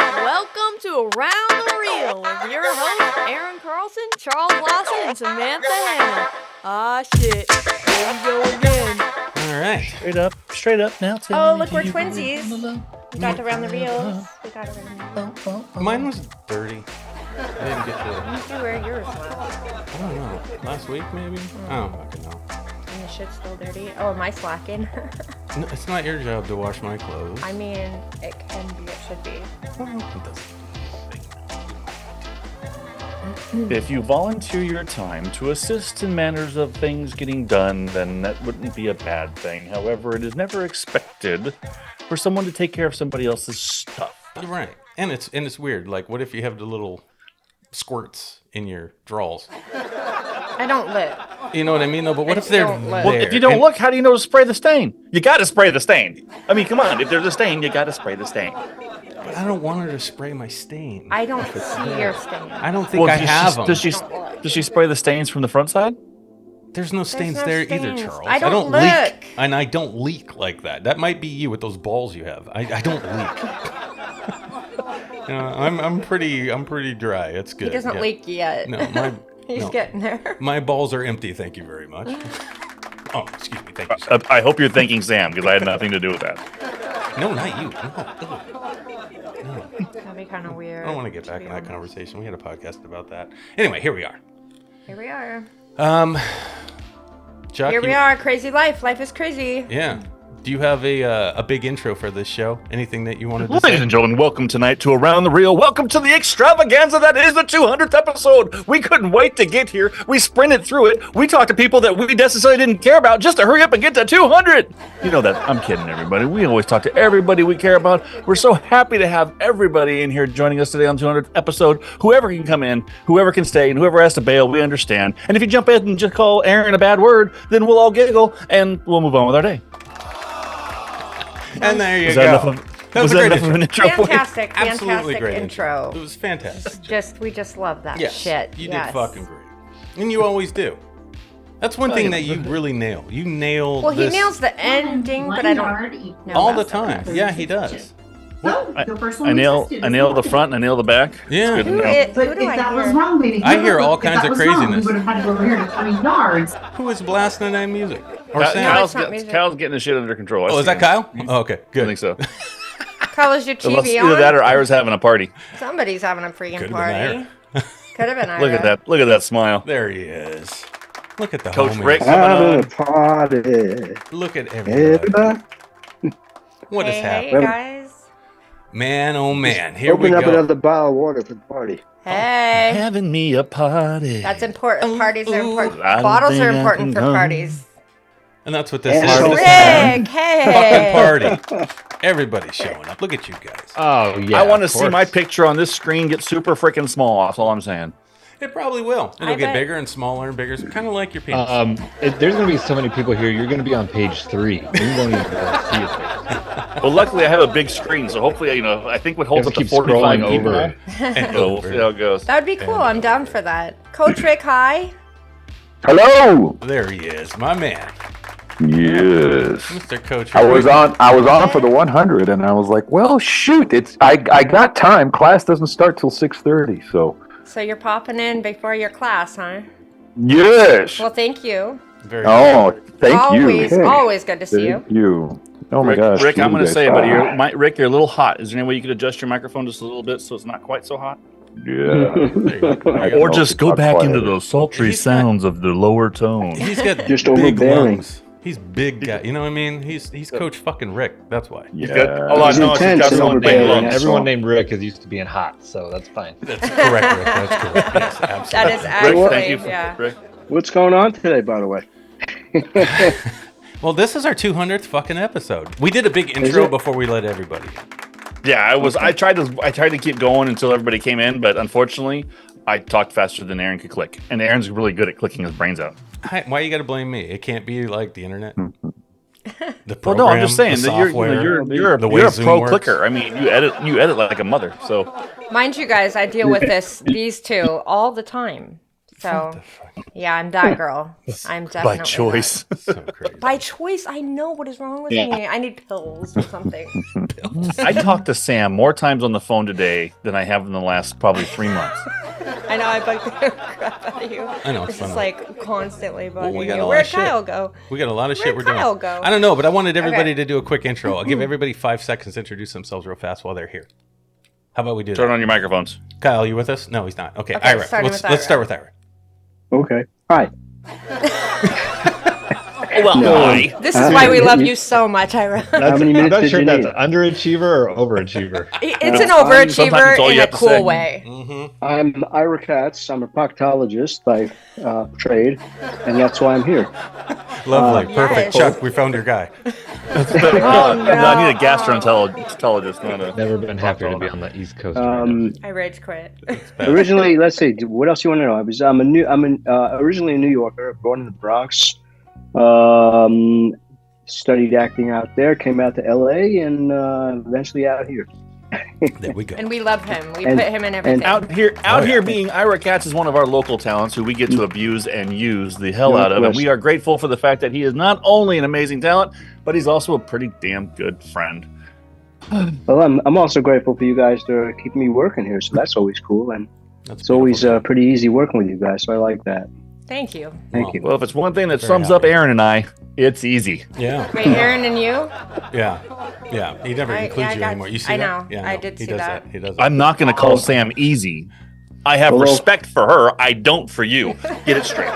Welcome to Around the Reel with your hosts, Aaron Carlson, Charles Lawson, and Samantha Hannah. Ah, shit. Here we go again. All right. Straight up now. Oh, look, we're twinsies. We got Around the Reels. Mine was dirty. I didn't get to. When did you wear yours last? I don't know. Last week, maybe? I don't fucking know. And the shit's still dirty. Oh, am I slacking? No, it's not your job to wash my clothes. I mean, it can be, it should be. Well, it doesn't. If you volunteer your time to assist in manners of things getting done, then that wouldn't be a bad thing. However, it is never expected for someone to take care of somebody else's stuff. You're right. And it's weird. Like, what if you have the little squirts in your drawers? I don't look. You know what I mean, though? But what if they're don't look. there? Well, if you don't look, how do you know to spray the stain? You got to spray the stain. I mean, come on. If there's a stain, you got to spray the stain. But I don't want her to spray my stain. I don't see your stain. I don't think I have them. Does she spray the stains from the front side? There's no stains no there stains. either, Charles. I don't leak. look. And I don't leak like that. That might be you with those balls you have. I don't leak. I'm pretty dry. It's good. He doesn't Yeah. leak yet. No, He's getting there. my balls are empty. Thank you very much. Oh, excuse me. Thank you, sir. I hope you're thanking Sam because I had nothing to do with that. No, not you. No. That'd be kind of weird. I don't want to get back in that conversation. We had a podcast about that. Anyway, here we are. Here we are. Chuck, Here we are. Crazy life. Life is crazy. Yeah. Do you have a big intro for this show? Anything that you wanted to Ladies say? and gentlemen, welcome tonight to Around the Reel. Welcome to the extravaganza that is the 200th episode. We couldn't wait to get here. We sprinted through it. We talked to people that we necessarily didn't care about just to hurry up and get to 200. You know that. I'm kidding, everybody. We always talk to everybody we care about. We're so happy to have everybody in here joining us today on the 200th episode. Whoever can come in, whoever can stay, and whoever has to bail, we understand. And if you jump in and just call Aaron a bad word, then we'll all giggle and we'll move on with our day. And there you Was go. that enough a great of an intro for you? Fantastic. Absolutely Fantastic great intro. It was fantastic. We just love that Yes, shit. you Yes. did fucking great. And you always do. That's one thing that you really nail. You nail Well, he this nails the ending, but I don't know all the that time. stuff. Yeah, he does. I nail the front and I nail the back. Yeah. It's good to know. Who But do if I that was hear? wrong, baby, I hear all if kinds that of was wrong, craziness. We would have had to go over here to 20 yards. Who is blasting that music? Or Sam? Kyle's not music. Kyle's getting the shit under control. Oh, is that Kyle? Oh, okay, I good. think so. Kyle, is your Unless TV either on? that or Ira's having a party. Somebody's having a freaking Could've been party. Ira. Could have been Ira. Look at that. Look at that smile. There he is. Look at the Coach homies. Rick. Having a party. Look at everybody. Everybody. What is Hey, happening? guys. Man, oh man. Here Open we up go. another bottle of water for the party. Hey. Having me a party. That's important. Parties are important. I don't Bottles are think I important for can come. parties. And that's what this And is. so- This Rick, fucking hey. party. Everybody's showing up. Look at you guys. Oh yeah. I want to of see course. my picture on this screen get super freaking small. That's all I'm saying. It probably will. It'll I get bet. bigger and smaller and bigger. Kind of like your penis. There's gonna be so many people here. You're gonna be on page 3. You won't even be able to see it. Well, luckily I have a big screen, so hopefully, I think what holds You up to have to keep 45 scrolling people. over. And So we'll over. see how it goes. That would be cool. I'm down for that. Coach Rick, hi. Hello. There he is, my man, Yes. Mr. Coach. I was Rick. on for the 100 and I was like, well, shoot, I got time. Class doesn't start till 6:30, so So you're popping in before your class, huh? yes. Well, thank you. Very Oh, thank always, you. always good to see you. Thank you. Oh my Rick, gosh. Rick, I'm you going to guys- say, buddy, Rick, you're a little hot. Is there any way you could adjust your microphone just a little bit so it's not quite so hot? Yeah. There you go. I Or know just it's go not back quiet. into those sultry He's got- sounds of the lower tone. He's got Just big overbearing. lungs. He's big guy. You know what I mean? He's Coach fucking Rick. That's why. Yeah. Good. Hold on, He's no, she's intense got and someone big overbearing. lungs. Everyone named Rick is used to being hot, so that's fine. That's correct, Rick. That's correct. Yes, absolutely. That is Rick, actually, thank you, yeah. Rick. What's going on today, by the way? Well, this is our 200th fucking episode. We did a big intro it? before we let everybody in. Yeah, I tried to keep going until everybody came in, but unfortunately, I talked faster than Aaron could click, and Aaron's really good at clicking his brains out. Why you got to blame me? It can't be like the internet. The Well, program, no, I'm just saying the that you're software, you're the way a Zoom pro works. clicker. I mean, you edit like a mother. So Mind you guys, I deal with these two all the time. So, yeah, I'm that girl. I'm definitely By choice. So crazy. that. By choice, I know what is wrong with me. I need pills or something. I talked to Sam more times on the phone today than I have in the last probably 3 months. I know I bugged the crap out of you. I know, it's It's fun. just like constantly bugging we got a you. lot Where'd of shit. Kyle go? We got a lot of shit Where'd we're Kyle doing. go? I don't know, but I wanted everybody Okay. to do a quick intro. I'll give everybody 5 seconds to introduce themselves real fast while they're here. How about we do Turn that? on your microphones. Kyle, you with us? No, he's not. Okay, Okay, Ira. starting Let's with start Ira. with Ira. Okay. Hi. Well, why? This is why we love you so much, Ira. How many I'm minutes not did sure you if that's need? underachiever or overachiever. It's an Sometimes it's overachiever all you in a have to cool say. way. Mm-hmm. I'm Ira Katz. I'm a proctologist by trade, and that's why I'm here. Lovely. Perfect. yes. Chuck, we found your guy. I need a gastroenterologist, not a. Never been happier to be on the East Coast. I rage quit. Originally, let's see. What else you want to know? I'm originally a New Yorker, born in the Bronx. Studied acting out there. Came out to LA, and eventually out here. There we go. And we love him. We And- put him in everything. Out yeah. here being Ira Katz is one of our local talents who we get to abuse and use the hell No out of. And we question. are grateful for the fact that he is not only an amazing talent, but he's also a pretty damn good friend. Well, I'm also grateful for you guys to keep me working here, so that's always cool, and That's it's always beautiful. pretty easy working with you guys. So I like that. Thank you. Thank you. Well, if it's one thing that Very sums up Aaron and I, it's easy. Yeah. Wait, Aaron and you? Yeah. Yeah. He never includes I you got- anymore. You see I that? know. Yeah, I no, did he see does that. He does. I'm not going to call Sam easy. I have Although- respect for her. I don't for you. Get it straight.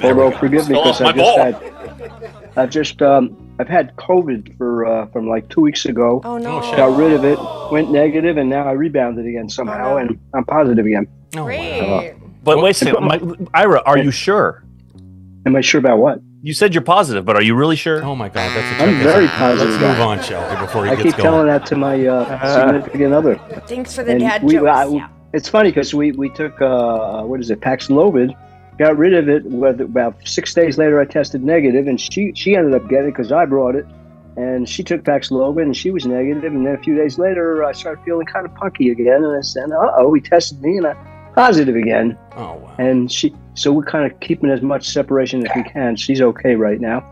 Although, forgive me Stole because off my I've had COVID from like 2 weeks ago. Oh, no. Oh, shit. Got rid of it, went negative, and now I rebounded again somehow, no. and I'm positive again. Oh, wow. Great. But wait a second, Ira, are you sure? Am I sure about what? You said you're positive, but are you really sure? Oh my God, that's a I'm Chuck. very positive. Let's move on, Shelby, before he I gets keep going. telling that to my significant other. Thanks for the And dad we- jokes. I- yeah. It's funny because we took Paxlovid, got rid of it. About 6 days later, I tested negative, and she ended up getting it because I brought it. And she took Paxlovid, and she was negative. And then a few days later, I started feeling kind of punky again. And I said, he tested me, and I'm positive again. Oh wow. And so we're kind of keeping as much separation as we can. She's okay right now.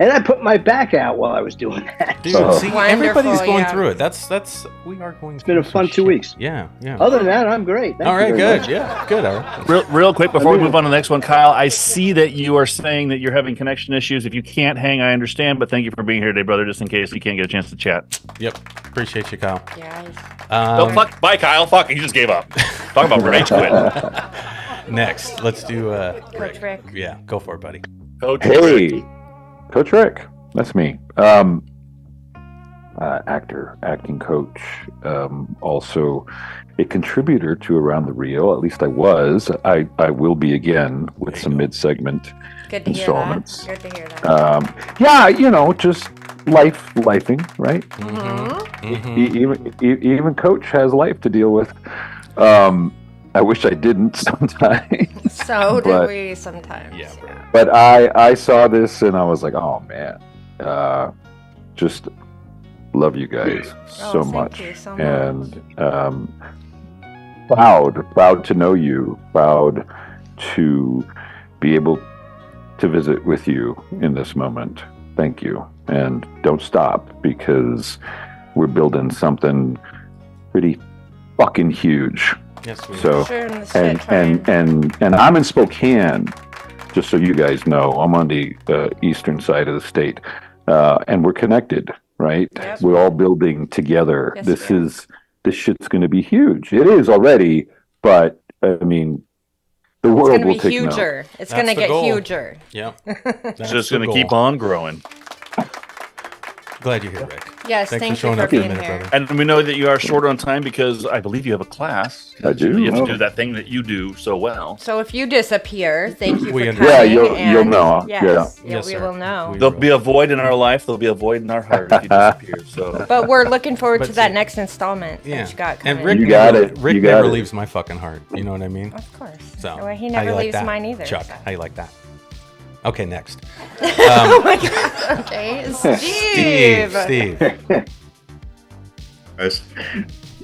And I put my back out while I was doing that. Dude, So, see, everybody's Wonderful, going yeah. through it. That's we are going. It's been a fun 2 weeks. Yeah, yeah. other than that, I'm great. Thank All you right, very good. much. Yeah, good. All right. Real quick before we move on to the next one, Kyle, I see that you are saying that you're having connection issues. If you can't hang, I understand, but thank you for being here today, brother, just in case you can't get a chance to chat. Yep. Appreciate you, Kyle. Yeah. Oh, fuck. Bye, Kyle. Fuck, he just gave up. Talk about rage quit. Next, let's do Coach Rick. Yeah, go for it, buddy. Coach. Hey, Coach Rick, that's me. Actor, acting coach, also a contributor to Around the Reel. At least I was. I will be again with some mid-segment Good to hear installments. that. Good to hear that. Yeah, just lifing, right? Mm-hmm. Even Coach has life to deal with. I wish I didn't sometimes. So do but- we sometimes. Yeah, bro. But I saw this and I was like, oh man, just love you guys so thank much, you so much. and proud to know you, proud to be able to visit with you in this moment. Thank you, and don't stop because we're building something pretty fucking huge. Yes, we So Sure, in the shit and train. and I'm in Spokane, just so you guys know. I'm on the eastern side of the state, and we're connected, right? Yep. We're all building together. Yes, This we are. this shit's going to be huge. It is already, but I mean, the It's world gonna will be take note. huger. It's That's gonna the get goal. huger. Yeah. It's just going to keep on growing. Glad you're here, Rick. Yes, Thanks thank for showing you up for in a being minute, here. brother. And we know that you are short on time because I believe you have a class. I do. You have to Oh. do that thing that you do so well. So if you disappear, thank you We for understand. coming. Yeah, you'll and know. Yes, Yes, we sir. will know. There'll be a void in our life. There'll be a void in our heart if you disappear. So But we're looking forward But to that see- next installment Yeah. that you got coming. And Rick You got never, it. Rick You got never it. leaves my fucking heart. You know what I mean? Of course. So Well, he how never you like leaves that? mine either. Chuck, so. how you like that? Okay, next. Oh my god. Okay. Steve. Steve. Nice.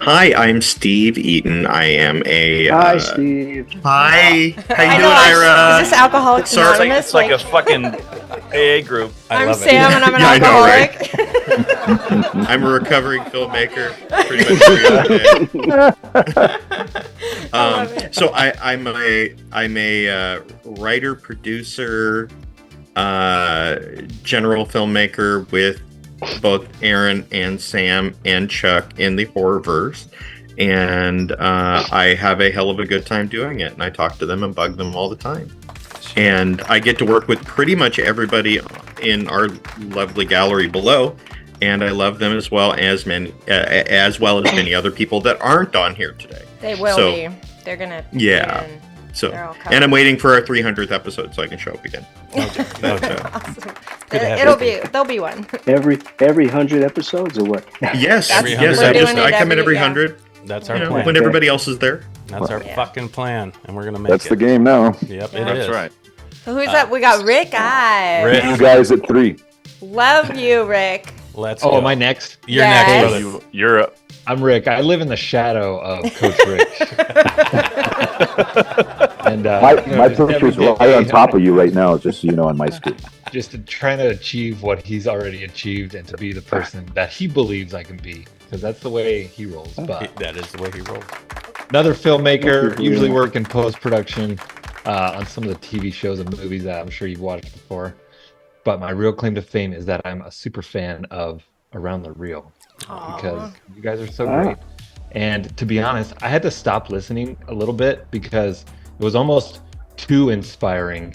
Hi, I'm Steve Eaton. I am a. Hi, Steve. Hi. How you I doing, know. Ira? Is this Alcoholics Sorry, Anonymous? It's like a fucking AA group. I'm love it. Sam and I'm an Yeah, I know, right? alcoholic. I'm a recovering filmmaker. Pretty much every day. So I'm a writer, producer, general filmmaker with both Aaron and Sam and Chuck in the Horrorverse, and I have a hell of a good time doing it. And I talk to them and bug them all the time. And I get to work with pretty much everybody in our lovely gallery below, and I love them as well as many other people that aren't on here today. They will So, be. They're gonna. yeah. be in. So, They're all coming. and I'm waiting for our 300th episode so I can show up again. No joke. No joke. Awesome. Good to have It'll you. be. There'll be one. Every 100 episodes or what? Yes, Every yes. 100. I We're doing it come in every yeah. 100. That's our You know, plan. when everybody else is there. That's our Yeah. fucking plan, and we're gonna make That's it. the game now. Yep, Yeah. it That's is. right. So who's up? We got Rick. Rick. You guys at 3. Love you, Rick. Let's Oh, go. am I next? You're Yes. next, brother. You're up. I'm Rick. I live in the shadow of Coach Rick. And My just every picture's day, right on top of you right now, just so you know, on my screen. Just trying to achieve what he's already achieved and to be the person that he believes I can be, because that's the way he rolls. But That is the way he rolls. another filmmaker, usually work in post production on some of the TV shows and movies that I'm sure you've watched before. But my real claim to fame is that I'm a super fan of Around the Reel, because you guys are so great. And to be honest, I had to stop listening a little bit because it was almost too inspiring.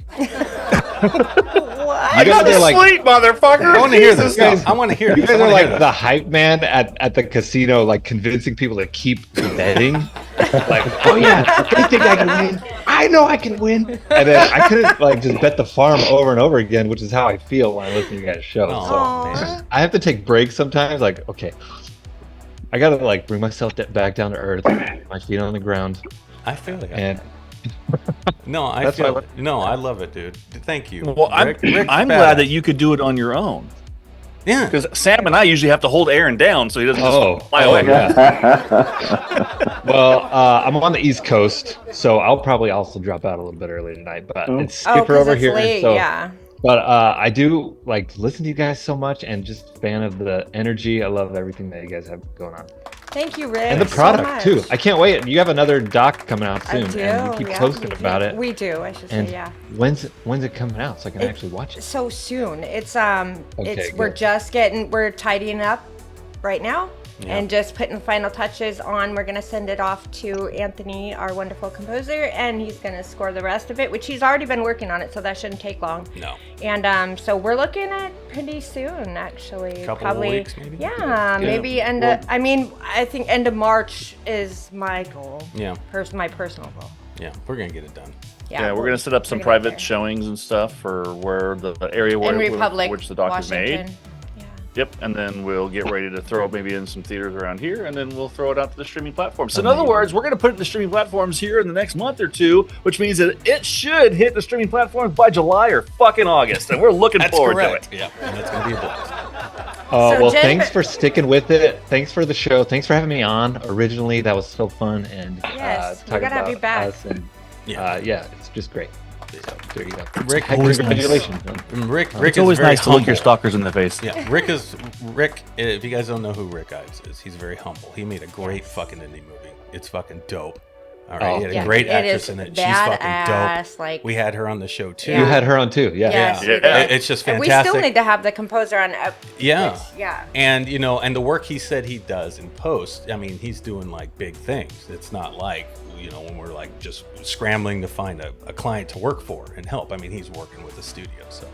What? You guys are like, Sleep, motherfucker. I want to hear Jesus, this. guys. I want to hear you this. guys I are wanna hear like this. the hype man at the casino, like convincing people to keep betting. Like, oh yeah, I think I can win. I know I can win. And then I couldn't like just bet the farm over and over again, which is how I feel when I listen to you guys' show. Oh, So man. I have to take breaks sometimes. Like, okay, I gotta like bring myself back down to earth, my feet on the ground, I feel like and no, I That's feel why- it. No, I love it, dude. Thank you. Well, Rick's I'm badass. glad that you could do it on your own. Yeah. Because Sam and I usually have to hold Aaron down so he doesn't just fly away. yeah. Well, I'm on the East Coast, so I'll probably also drop out a little bit early tonight. But it's Oh, Skipper 'cause over it's here. late, So, yeah. But I do like listen to you guys so much, and just fan of the energy. I love everything that you guys have going on, Thank you, Rick. and the so product much. too. I can't wait. You have another doc coming out I soon, do. and you keep yeah, posting we about do. it. We do. I should And say, yeah. when's it coming out so I can actually watch it? So soon. It's Okay, we're good. just we're tidying up right now Yeah. and just putting the final touches on. We're gonna send it off to Anthony, our wonderful composer, and he's gonna score the rest of it, which he's already been working on it, so that shouldn't take long. No. And so we're looking at pretty soon, actually. Couple of Probably. weeks, maybe? Yeah, maybe I think end of March is my goal. Yeah. My personal goal. Yeah. We're gonna get it done. Yeah, we're gonna set up some we're gonna get private there. showings and stuff for where the area where in Republic, which the doc is made. Washington. Yeah. Yep, and then we'll get ready to throw maybe in some theaters around here, and then we'll throw it out to the streaming platforms. So in other words, we're going to put it in the streaming platforms here in the next month or two, which means that it should hit the streaming platforms by July or fucking August, and we're looking That's forward correct. to it. Yeah. And it's gonna be a blast. So Well, Jen- thanks for sticking with it. Thanks for the show. Thanks for having me on. Originally, that was so fun, and Yes, we're talking gonna have you about back. us and Yeah. yeah, it's just great. So there you go. Rick, Congratulations. man. Rick It's is always very nice to look your humble. stalkers in the face. Yeah, Rick. If you guys don't know who Rick Ives is, he's very humble. He made a great fucking indie movie. It's fucking dope. All right, Oh. he had a Yeah, great it actress is in it. She's fucking badass, dope. like- We had her on the show too. You had her on too. Yeah. Yes, Yeah. we did. It's just And fantastic. we still need to have the composer on. Yeah. Yeah. And and the work he said he does in post, I mean, he's doing like big things. It's not like, when we're like just scrambling to find a client to work for and help. I mean, he's working with the studio. So,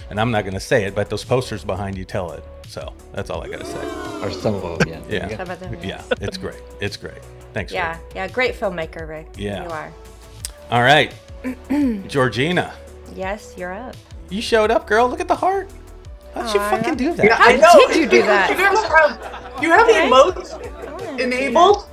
and I'm not going to say it, but those posters behind you tell it. So that's all I got to say. Or some of them. Yeah. Yeah. Some of them, Yeah. It's great. It's great. Thanks. Yeah. Rick. Yeah. Great filmmaker, Rick. Yeah. You are. All right. Georgina, Yes, you're up. you showed up, girl. Look at the heart. How'd you Aw, I fucking love do it. that? Yeah, How I know. did you do that? You have the Okay. emotes enabled,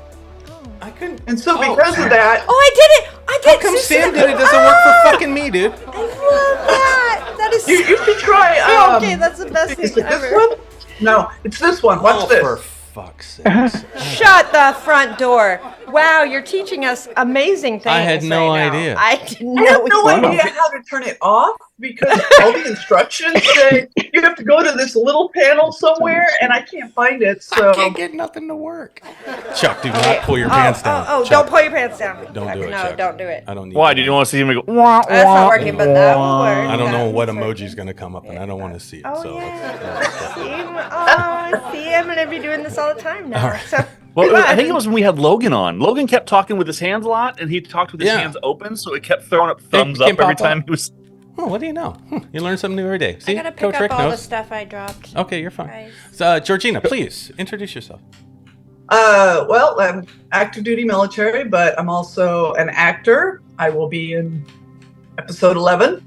I couldn't. and so Oh. because of that, Oh, I did it! I did. How come Susan. Sam did it? Doesn't work for fucking me, dude. I love that. That is. you should try. okay, that's the best Is thing it this ever. one? No, it's this one. Watch Oh, this. for fuck's sakes. Shut the front door. Wow, you're teaching us amazing things. I had no right now. idea. I didn't I know. have no idea how to turn it off because all the instructions say you have to go to this little panel somewhere, and I can't find it. So I can't get nothing to work. Chuck, do not pull your pants down. Oh, Chuck, don't pull your pants down. Don't do it, No, Chuck. don't do it. I don't need Why? that. Did you want to see him go? Wah, That's not working, but that will work. I don't know That what will work. emoji's going to come up, and I don't want to see it. Oh, so yeah. See, I'm going to be doing this all the time now. All right. So, Well, go I think ahead. it was when we had Logan on. Logan kept talking with his hands a lot, and he talked with his Yeah. hands open, so it kept throwing up thumbs can up every pop up. time he was. Oh, what do you know? You learn something new every day. See, I got to pick Coach up Rick all the knows. stuff I dropped. Okay, you're fine. Guys. So, Georgina, please introduce yourself. well, I'm active duty military, but I'm also an actor. I will be in episode 11.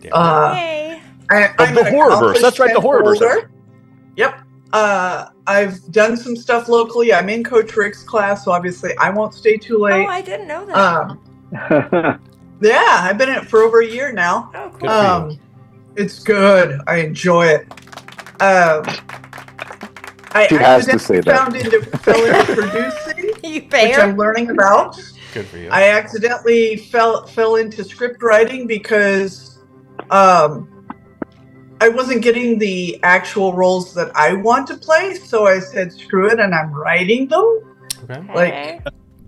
Hey. I'm the an Horrorverse. That's right, the accomplished Horrorverse. handholder. Yep. I've done some stuff locally. I'm in Coach Rick's class, so obviously I won't stay too late. Oh, I didn't know that. Yeah, I've been in it for over a year now. Oh, cool. Good for you. It's good. I enjoy it. I She has to say accidentally that. fell into producing, You which bear. I'm learning about. Good for you. I accidentally fell into script writing because I wasn't getting the actual roles that I want to play, so I said screw it, and I'm writing them. Okay. Like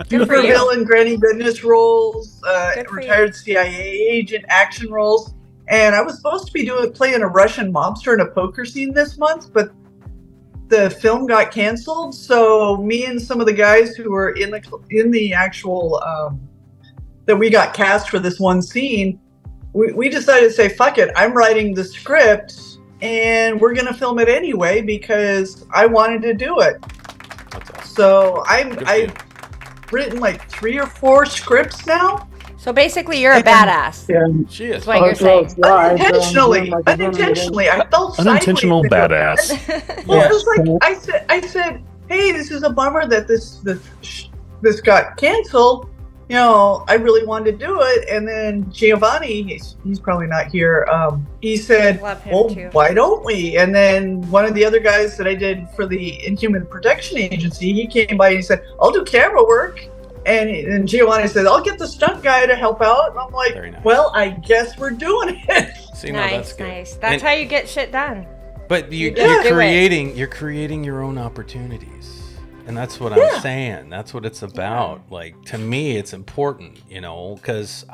Good for super you. villain, Granny Goodness roles, Good for you. retired CIA agent action roles, and I was supposed to be playing a Russian mobster in a poker scene this month, but the film got canceled. So me and some of the guys who were in the actual that we got cast for this one scene, we decided to say fuck it. I'm writing the script, and we're gonna film it anyway because I wanted to do it. That's awesome. So Good for you. I've written like 3 or 4 scripts now. So basically, you're a badass. She is. That's what you're saying. Unintentionally, I felt Unintentional sideways. badass. Well, it was like I said, hey, this is a bummer that this got canceled. You know, I really wanted to do it, and then Giovanni, he's probably not here. He said, Love him "Well, too. why don't we?" And then one of the other guys that I did for the Inhuman Protection Agency, he came by and he said, "I'll do camera work." And Giovanni said, "I'll get the stunt guy to help out." And I'm like, Very nice. "Well, I guess we're doing it." See, no, that's Nice, good. nice. That's And- how you get shit done. But You you're just do it. creating your own opportunities, and that's what I'm saying. That's what it's about. Like, to me, it's important, you know, because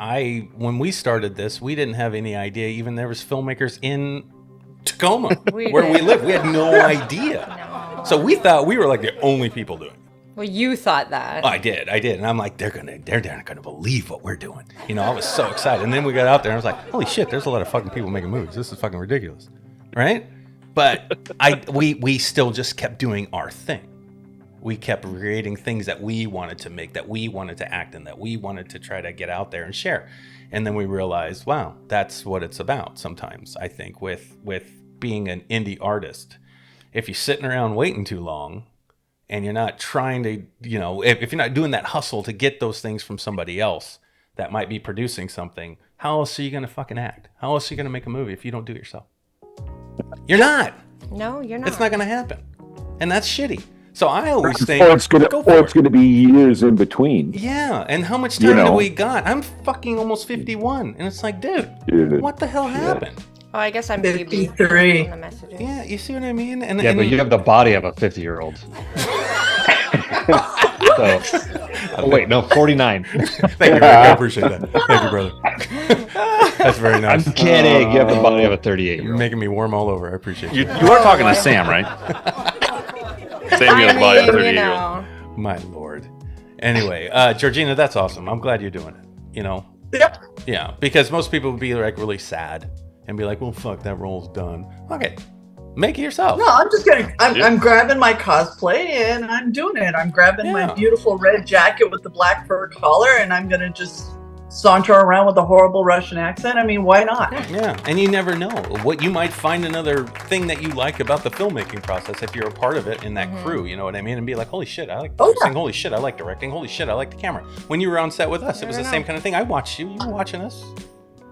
when we started this, we didn't have any idea. Even there was filmmakers in Tacoma where we live. We had no idea. So we thought we were like the only people doing it. Well, you thought that. Oh, I did, and I'm like, they're not gonna believe what we're doing. You know, I was so excited, and then we got out there, and I was like, holy shit, there's a lot of fucking people making movies. This is fucking ridiculous, right? But we still just kept doing our thing. We kept creating things that we wanted to make, that we wanted to act in, that we wanted to try to get out there and share. And then we realized, wow, that's what it's about. Sometimes I think with being an indie artist, if you're sitting around waiting too long, and you're not trying to, you know, if you're not doing that hustle to get those things from somebody else that might be producing something, how else are you going to fucking act? How else are you going to make a movie if you don't do it yourself? You're not. No, you're not. It's not going to happen. And that's shitty. So I always think, Or it's go for it. gonna be years in between. Yeah, and how much You time do know. we got? I'm fucking almost 51, and it's like, dude, Dude, what the hell happened? Oh, I guess I'm 53. on the messages. Yeah, you see what I mean? And Yeah, but you have the body of a 50-year-old. So, oh, wait, no, 49. Thank you, Rick. I appreciate that. Thank you, brother. That's very nice. I'm kidding. You have the body of a You're 38-year-old. making me warm all over. I appreciate You you. are talking to Sam, right? Sam, you have the body of a 38-year-old. know. My lord. Anyway, Georgina, that's awesome. I'm glad you're doing it. You know? Yep. Yeah, because most people would be like really sad and be like, well, fuck, that role's done. Okay, make it yourself. No, I'm just gonna. I'm grabbing my cosplay and I'm doing it. I'm grabbing my Yeah. beautiful red jacket with the black fur collar, and I'm gonna just saunter around with a horrible Russian accent. I mean, why not? Yeah, and you never know what you might find another thing that you like about the filmmaking process if you're a part of it in that crew. You know what I mean? And be like, holy shit, I like producing. Holy shit, I like directing. Holy shit, I like the camera. When you were on set with us, it was the same kind of thing. I watched you. You were watching us.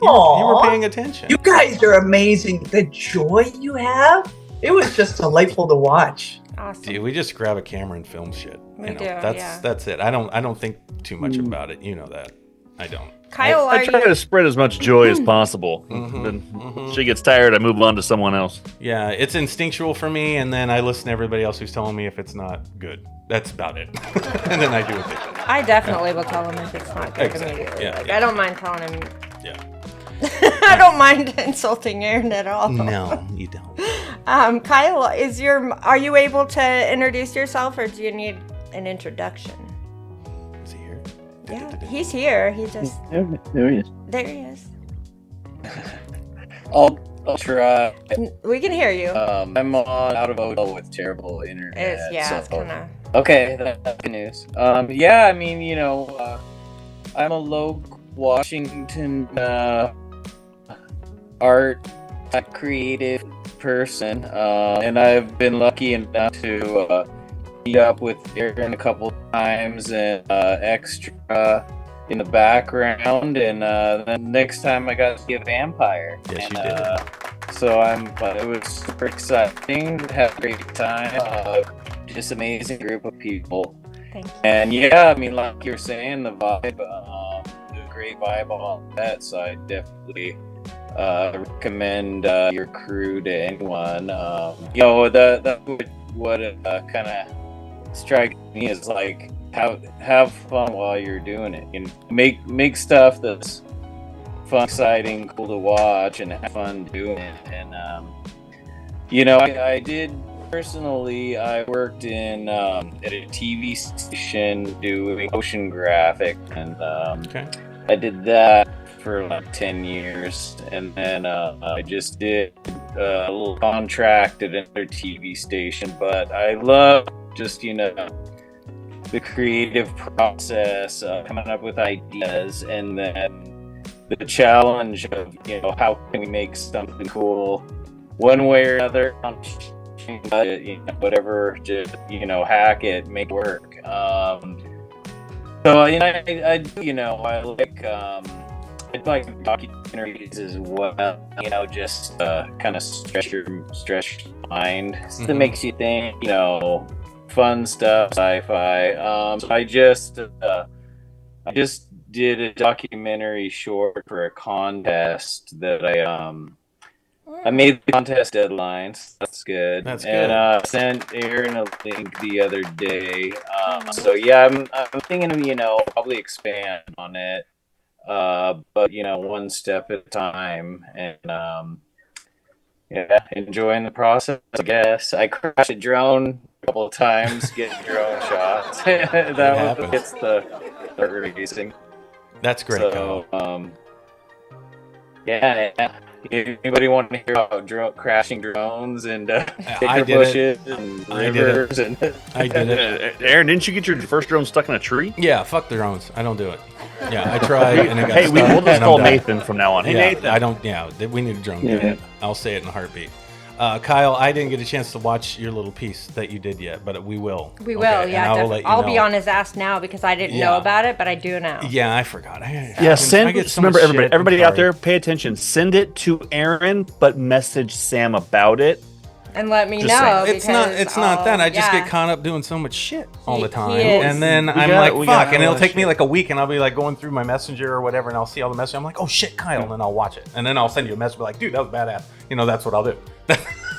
You were Aw. paying attention. You guys are amazing. The joy you have. It was just delightful to watch. Awesome. Dude, we just grab a camera and film shit. We do, That's it. I don't think too much about it. You know that. I don't. Kyle, I try to spread as much joy as possible. Mm-hmm, Then she gets tired, I move on to someone else. Yeah, it's instinctual for me, and then I listen to everybody else who's telling me if it's not good. That's about it. And then I do what they say. I definitely will tell him if it's not good Exactly. immediately. Yeah, Like, yeah. I don't mind telling him. Yeah. I don't mind insulting Aaron at all. No, you don't. Kyle, are you able to introduce yourself, or do you need an introduction? Is he here? Yeah, he's here. He just There he is. there he is. I'll try. We can hear you. I'm on out of hotel with terrible internet. It's kind of. Okay, that's good news. Yeah, I mean, I'm a low Washington art creative person, and I've been lucky enough to meet up with Aaron a couple times and extra in the background, and then next time I got to be a vampire. Yes, and, you did. So it was super exciting. Had a great time. Just amazing group of people. Thank you. And yeah, I mean, like you're saying, the vibe, a great vibe on that. So I definitely recommend your crew to anyone. That would kind of strike me as like have fun while you're doing it, and make stuff that's fun, exciting, cool to watch, and have fun doing it. And I did personally. I worked in at a TV station doing motion graphic, and I did that for like 10 years, and then I just did a little contract at another TV station. But I love just the creative process, coming up with ideas, and then the challenge of how can we make something cool one way or another, whatever, just hack it, make it work. So I like documentaries as well. Just kind of stretch your mind. It makes you think. Fun stuff, sci-fi. So I just did a documentary short for a contest that I made the contest deadlines. That's good. That's good. And sent Aaron a link the other day. So yeah, I'm thinking of probably expand on it, but one step at a time, and enjoying the process. I guess I crashed a drone a couple of times, getting drone shots. That one gets the racing. That's great. So yeah. Anybody want to hear about crashing drones and sticker bushes and rivers? I did it. Aaron, didn't you get your first drone stuck in a tree? Yeah, fuck the drones. I don't do it. Yeah, I tried and it got stuck. We'll just call Nathan from now on. Hey, yeah, Nathan. I don't. Yeah, we need a drone. Yeah. I'll say it in a heartbeat. Kyle, I didn't get a chance to watch your little piece that you did yet, but we will. We will, Okay? yeah. And I will let you I'll know. be on his ass now because I didn't know about it, but I do now. Yeah, I forgot. Remember, everybody out there, pay attention. Send it to Aaron, but message Sam about it. And let me Just know. saying. It's not that. I just get caught up doing so much shit all the time, is. and then We I'm got like, fuck, and it'll all take that me shit. like a week, and I'll be like going through my messenger or whatever, and I'll see all the messages. I'm like, oh shit, Kyle, and then I'll watch it, and then I'll send you a message, be like, dude, that was badass. That's what I'll do.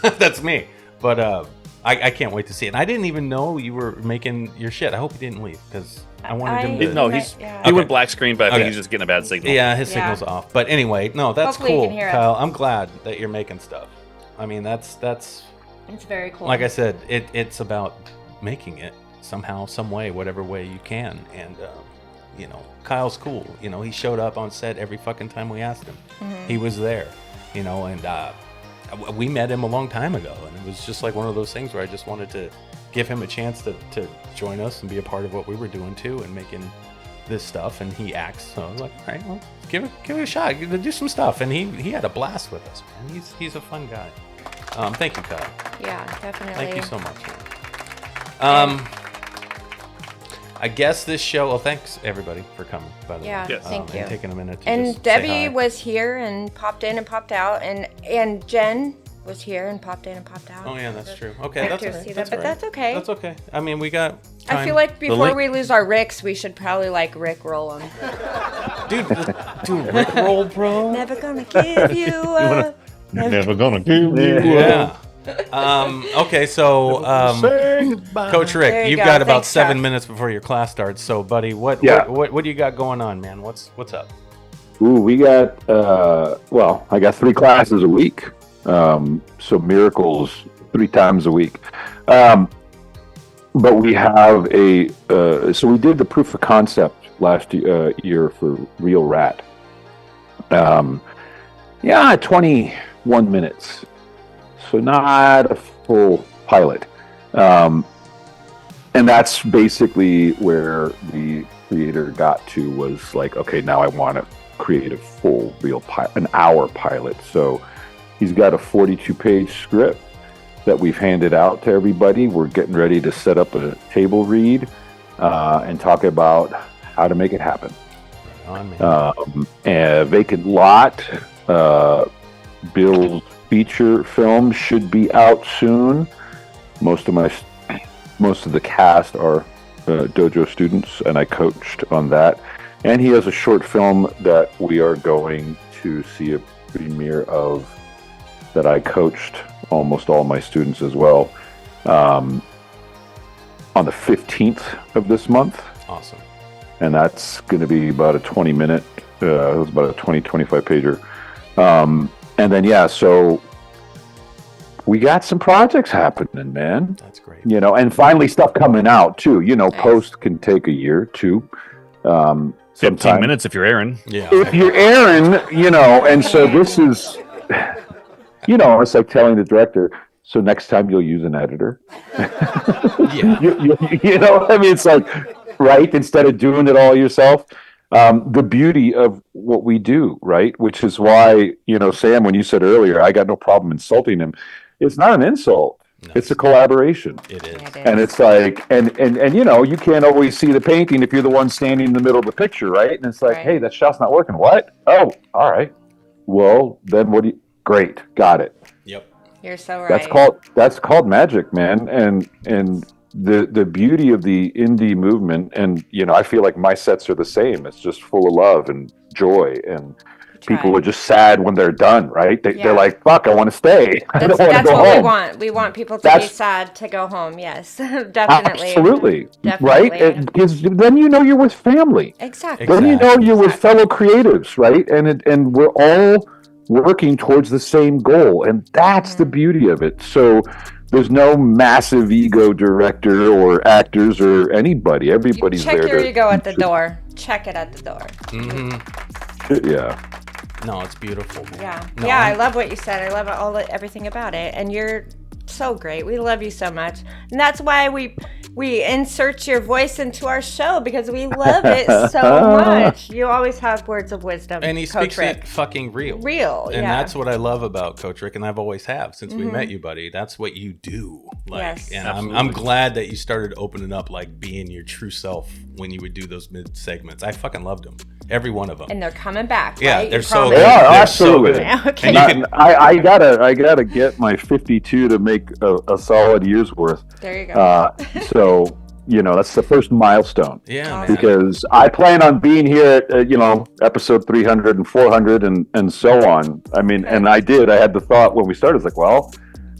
That's me. But I can't wait to see it. And I didn't even know you were making your shit. I hope he didn't leave because I wanted him to. No, he went black screen, but I think Okay. he's just getting a bad signal. Yeah, his signal's off. But anyway, no, that's Hopefully you cool, can hear it. Kyle. I'm glad that you're making stuff. I mean, that's It's very cool. like I said, it's about making it somehow, some way, whatever way you can. And Kyle's cool. He showed up on set every fucking time we asked him. Mhm. He was there. And we met him a long time ago, and it was just like one of those things where I just wanted to give him a chance to join us and be a part of what we were doing too, and making this stuff. And he acts, so I was like, all right, well, give it a shot, do some stuff. And he had a blast with us, man. He's a fun guy. Thank you, Kyle. Yeah, definitely. Thank you so much, man. I guess this show. Well, thanks everybody for coming. By the Yeah, way, thank you. And taking a minute to And just say Debbie hi. was here and popped in and popped out, and Jen was here and popped in and popped out. Oh yeah, that's true. Okay, that's to all right. see That's that, but all right. that's okay. That's okay. I mean, we got time. I feel like The before link- we lose our Ricks, we should probably like Rick roll them. dude, Rick roll, bro. Never gonna give you up. Never gonna give you Yeah. Okay, so Coach Rick, There you you've go. got about Thanks, 7 Chuck. minutes before your class starts. So, buddy, what do you got going on, man? What's up? Ooh, we got I got 3 classes a week. So miracles 3 times a week. But we have so we did the proof of concept last year for Real Rat. 21 minutes. So not a full pilot. And that's basically where the creator got to, was like, okay, now I want to create a full real an hour pilot. So he's got a 42-page script that we've handed out to everybody. We're getting ready to set up a table read and talk about how to make it happen. A Vacant Lot, Bill's feature film should be out soon. Most of the cast are dojo students, and I coached on that. And he has a short film that we are going to see a premiere of, that I coached almost all my students as well, on the 15th of this month. Awesome. And that's going to be about a 20-minute, it was about a 25 pager. And then, so we got some projects happening, man. That's great. And finally stuff coming out too. Post can take a year, 2. 15 minutes if you're Aaron. Yeah. If you're Aaron, and so this is, it's like telling the director, so next time you'll use an editor. Yeah. It's like, right? Instead of doing it all yourself. The beauty of what we do, right? Which is why, Sam, when you said earlier, I got no problem insulting him. It's not an insult. No. It's a collaboration. It is. And it's like, and you can't always see the painting if you're the one standing in the middle of the picture, right? And it's like, hey, that shot's not working. What? Oh, all right. Well, then what do you, great. Got it. Yep. You're so right. That's called magic, man. And the beauty of the indie movement, and I feel like my sets are the same. It's just full of love and joy, and people are just sad when they're done, right? They're like, fuck, I want to stay. I don't want to go what home. we want. We want people to be sad to go home. Yes, definitely. Absolutely. Definitely. Right? Because then you're with family. Exactly. Then you're with fellow creatives, right? And we're all working towards the same goal, and that's the beauty of it. So there's no massive ego director or actors or anybody. Everybody's check there. Your ego at the door. Check it at the door. Mm-hmm. Yeah. No, it's beautiful, man. Yeah. No, yeah, I love what you said. I love everything about it. And you're so great. We love you so much. And that's why we insert your voice into our show, because we love it so much. You always have words of wisdom. And he Coach speaks Rick. it fucking real. And that's what I love about Coach Rick, and I've always have since we met you, buddy. That's what you do. Yes. And I'm glad that you started opening up, like being your true self when you would do those mid segments. I fucking loved them. Every one of them. And they're coming back. Yeah, right? they're so good. They are, They're absolutely. So good. Okay. And I gotta get my 52 to make a solid year's worth. There you go. So that's the first milestone. Yeah, man. Because I plan on being here at episode 300 and 400 and so on. I mean, and I had the thought when we started, it's like, well,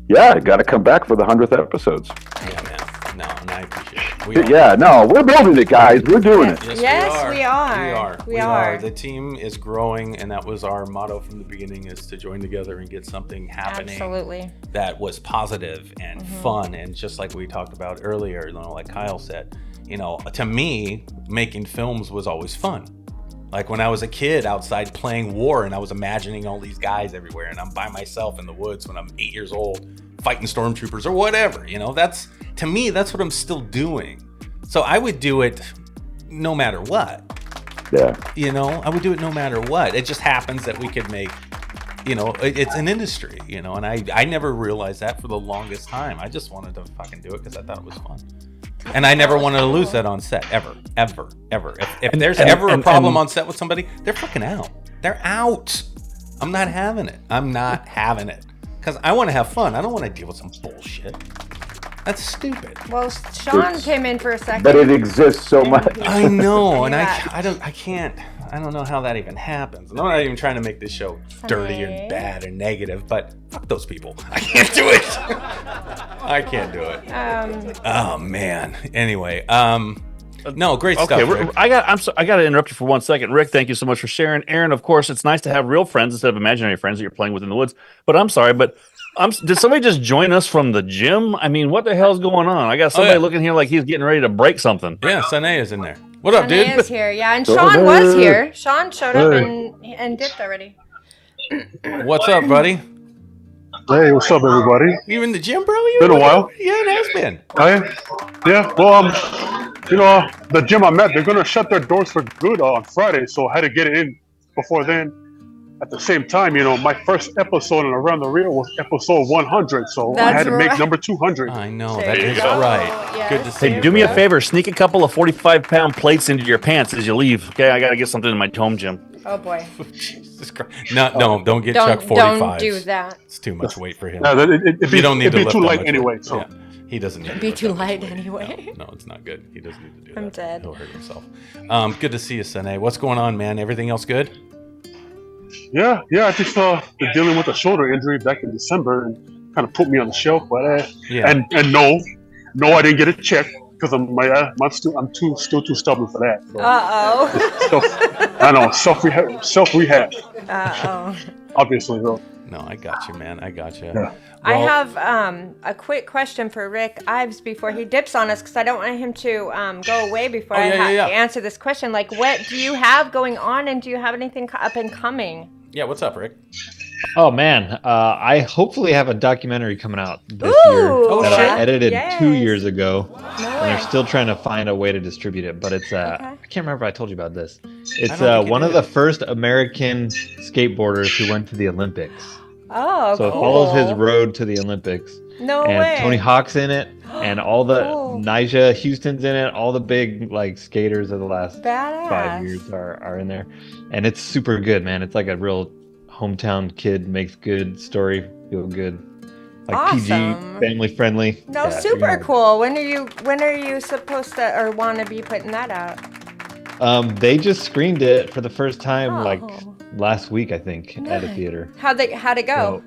yeah, I got to come back for the 100th episodes. Yeah, man. No, and I appreciate it. We're building it, guys. We're doing it. Yes, we are. We are. The team is growing, and that was our motto from the beginning: is to join together and get something happening. Absolutely. That was positive and fun, and just like we talked about earlier, like Kyle said, to me, making films was always fun. Like when I was a kid outside playing war, and I was imagining all these guys everywhere, and I'm by myself in the woods when I'm 8 years old, fighting stormtroopers or whatever. That's, to me, that's what I'm still doing. So I would do it no matter what. Yeah. I would do it no matter what. It just happens that we could make, it's an industry, and I never realized that for the longest time. I just wanted to fucking do it because I thought it was fun. And I never wanted to lose that on set, ever. If there's ever a problem on set with somebody, they're fucking out. They're out. I'm not having it. Because because I want to have fun. I don't want to deal with some bullshit. That's stupid. Well, Sean came in for a second. But it exists so much. I know, and Yeah. I don't know how that even happens. I'm not even trying to make this show dirty and bad and negative, but fuck those people. I can't do it. I can't do it. Oh man. Anyway, no, great stuff. Okay, Rick. I got to interrupt you for 1 second. Rick, thank you so much for sharing. Aaron, of course, it's nice to have real friends instead of imaginary friends that you're playing with in the woods. But I'm sorry, but did somebody just join us from the gym? I mean, what the hell's going on? I got somebody looking here like he's getting ready to break something. Yeah, Sane is in there. What up, dude? Is here, yeah, and Sean was here. Sean showed up and dipped already. What's up, buddy? Hey, what's up, everybody? You in the gym, bro? You Been a while. Yeah, it has been. Yeah. Well, the gym I'm at, they're gonna shut their doors for good on Friday, so I had to get it in before then. At the same time, my first episode on Around the Reel was episode 100, so I had to make number 200. I know, that is right. Yes. Good to see Hey, you. do me a bro. favor. Sneak a couple of 45-pound plates into your pants as you leave. Okay, I got to get something in my home gym. Oh boy. Jesus Christ. No, don't get Don't- Chuck 45. don't do that. It's too much weight for him. No, it'd You don't need it'd to be lift too that light much anyway. weight. So Yeah. He doesn't need to Be lift too that much light weight. anyway. No, it's not good. He doesn't need to do that. I'm dead. He'll hurt himself. Good to see you, Sane. What's going on, man? Everything else good? yeah, I just been dealing with a shoulder injury back in December and kind of put me on the shelf. But Yeah. and no, I didn't get it checked because I'm still too stubborn for that. So, I know self rehab. Obviously, though. No, I got you, man. I got you. Yeah. I have a quick question for Rick Ives before he dips on us, because I don't want him to go away before I answer this question. Like, what do you have going on, and do you have anything up and coming? Yeah, what's up, Rick? Oh man, I hopefully have a documentary coming out this year Ooh, that I edited yes. 2 years ago, No and way. they're still trying to find a way to distribute it. But it's I can't remember if I told you about this. It's don't think you one of did. the first American skateboarders who went to the Olympics. Oh, So it cool. follows his road to the Olympics. No and way. Tony Hawk's in it, and all the Cool. Nyjah Houston's in it. All the big skaters of the last Badass. 5 years are in there, and it's super good, man. It's like a real hometown kid makes good story, feel good, like Awesome. PG, family friendly. No, Yeah, super you're cool. When are you supposed to or want to be putting that out? They just screened it for the first time like Oh. last week, I think, at a Nice. theater. How'd it go?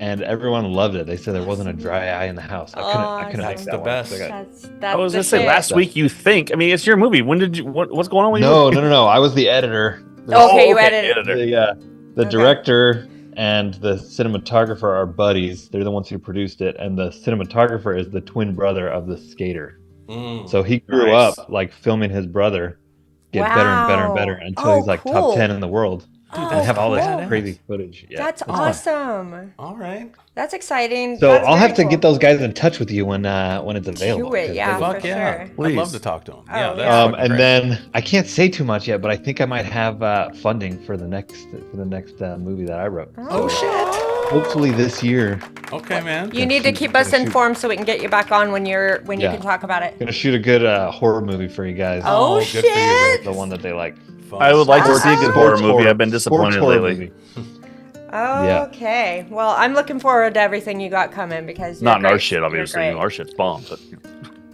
And everyone loved it. They said there wasn't a dry eye in the house. I couldn't That's make the that one. best. So I got- That's I was the going to say, shit. last week you think. I mean, it's your movie. When did you, what's going on with No, you? no. I was the editor. Okay, you edited. The Okay. director and the cinematographer are buddies. They're the ones who produced it, and the cinematographer is the twin brother of the skater. So he grew Nice. up like filming his brother get better and better and better Wow. until Oh, he's like cool. top 10 in the world. Dude, They have all this cool. crazy footage. Yeah, That's it's fun. awesome. All right. That's exciting. So That's I'll very have to cool. get those guys in touch with you when it's available. Do it, 'cause yeah, they- Fuck for yeah. sure. I'd Please. love to talk to him. Oh, Yeah, that's yeah. fucking And great. then I can't say too much yet, but I think I might have funding for the next movie that I wrote. Oh, So shit. hopefully this year. Okay, man. You need to keep us informed so we can get you back on when you Yeah. can talk about it. Gonna shoot a good horror movie for you guys. Oh, good for you, shit. The one that they like. Fun. I would like to Sports- see a good horror movie. I've been Sports disappointed horror lately. movie. Oh, okay. Well, I'm looking forward to everything you got coming because you're Not in our great. shit, You're obviously. great. Our shit's bomb. But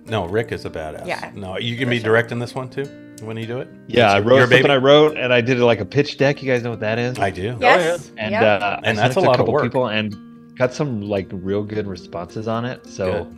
No, Rick is a badass. Yeah. No, you can be directing this one too when you do it. Yeah, It's I your wrote something baby? I wrote, and I did it like a pitch deck. You guys know what that is? I do. Yes. And Yep. I And sent that's it a to lot of couple work. people and got some like real good responses on it. So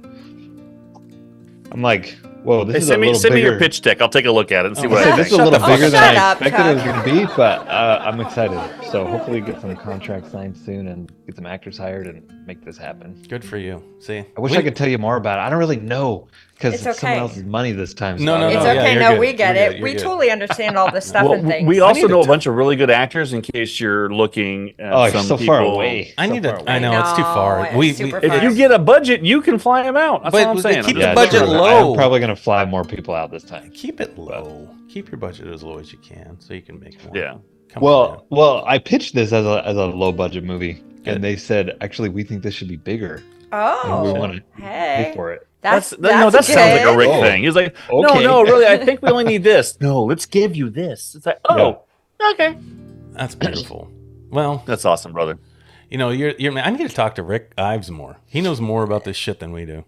I'm like, whoa, this hey, is a send little me bigger. your pitch deck. I'll take a look at it and see Oh, what I I said, this think. is a little Shut bigger the- than Shut I up, expected it was Chuck. going to be, but I'm excited. So hopefully get some contracts signed soon and get some actors hired and make this happen. Good for you. See, I wish I could tell you more about it. I don't really know because It's it's someone okay. else's money this time. so No, I no, don't It's no, know. yeah, okay. you're No, good. we get You're it. good. You're We good. totally understand all this stuff Well, and things. we I also need know to a bunch of really good actors in case you're looking at Oh, some it's so people. far away. I So need far to. away. I know it's too far. No, We, it's super we far. If you get a budget, you can fly them out. That's But all I'm saying. keep I'm the just- budget true. low. I'm probably going to fly more people out this time. keep it low. Keep your budget as low as you can so you can make more. Yeah. Come on, Well, I pitched this as a low budget movie, Good. and they said actually we think this should be bigger. Oh, and we want to hey. pay for it. That's no, that sounds like a good. Rick Oh. thing. He's like, Okay. no, really, I think we only need this. No, let's give you this. It's like, oh, okay. That's beautiful. Well, That's awesome, brother. You know, I need to talk to Rick Ives more. He knows more about this shit than we do.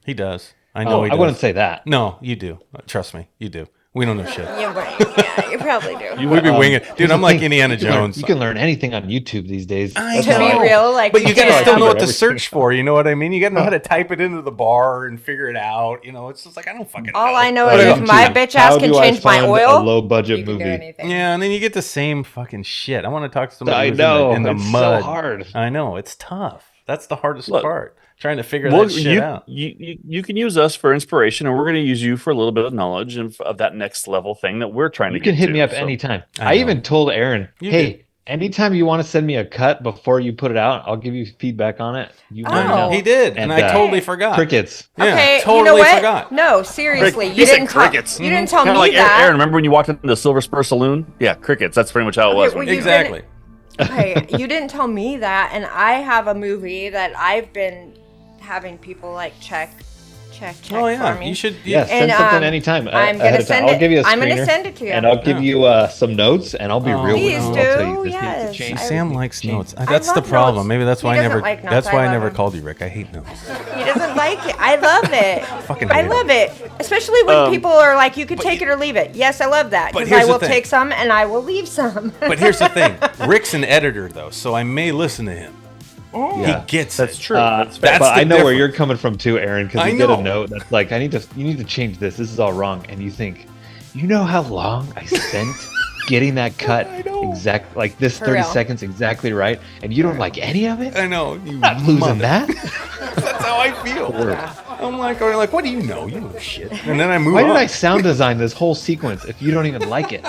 He does. I know. He does. I wouldn't say that. No, you do. Trust me, you do. We don't know shit. You're right. Yeah, you probably do. We'd be winging, dude. I'm like Indiana Jones. You can learn anything on YouTube these days. I To be real, like, but you we gotta can. still know what to search for. You know what I mean? You gotta know how to type it into the bar and figure it out. You know, it's just like I don't fucking. All I know is if my bitch ass can change my oil, a low budget you can do movie. anything. Yeah, and then you get the same fucking shit. I want to talk to somebody I who's know, in the it's so mud. hard. I know it's tough. That's the hardest Look, part. Trying to figure that shit out. You can use us for inspiration, and we're going to use you for a little bit of knowledge and of that next level thing that we're trying to get. You can hit to, me up so. anytime. I I know. even told Aaron, You hey, did. anytime you want to send me a cut before you put it out, I'll give you feedback on it. You let me know. He did, and I totally forgot. Crickets. Yeah, Okay, totally you know what? forgot. No, seriously, He you said didn't tell. crickets. You didn't tell Kinda me like that. Aaron, remember when you walked into the Silver Spur Saloon? Yeah, crickets. That's pretty much how it was. well, when you Exactly. Okay, you didn't tell me that, and I have a movie that I've been having people like check Oh yeah, for me. you should. Yeah, send And, something anytime. I'm ahead gonna of time. send I'll it. give you a screener. I'm gonna send it to you. And I'll give you some notes, and I'll be real with you. Please I'll do, tell you, this yes. needs to change. Sam likes Change. notes. I That's the love problem. notes. Maybe that's He why I doesn't never. like notes. That's why I I love never him. called you Rick. I hate notes. He doesn't like it. I love it. Fucking I hate love it, especially when people are like, "You can take it or leave it." Yes, I love that But because here's I the will thing. take some and I will leave some. But here's the thing: Rick's an editor, though, so I may listen to him. Yeah. He gets That's it. true. That's but the I know where difference. you're coming from too, Aaron, because I you get know. a note that's like, you need to change this. This is all wrong, and you think, you know how long I spent getting that cut exact like this For 30 real. seconds exactly right, and you don't like any of it? I know. You I'm not losing mother- that. That's how I feel. I'm like, what do you know? You know shit. And then I move Why on. did I sound design this whole sequence if you don't even like it?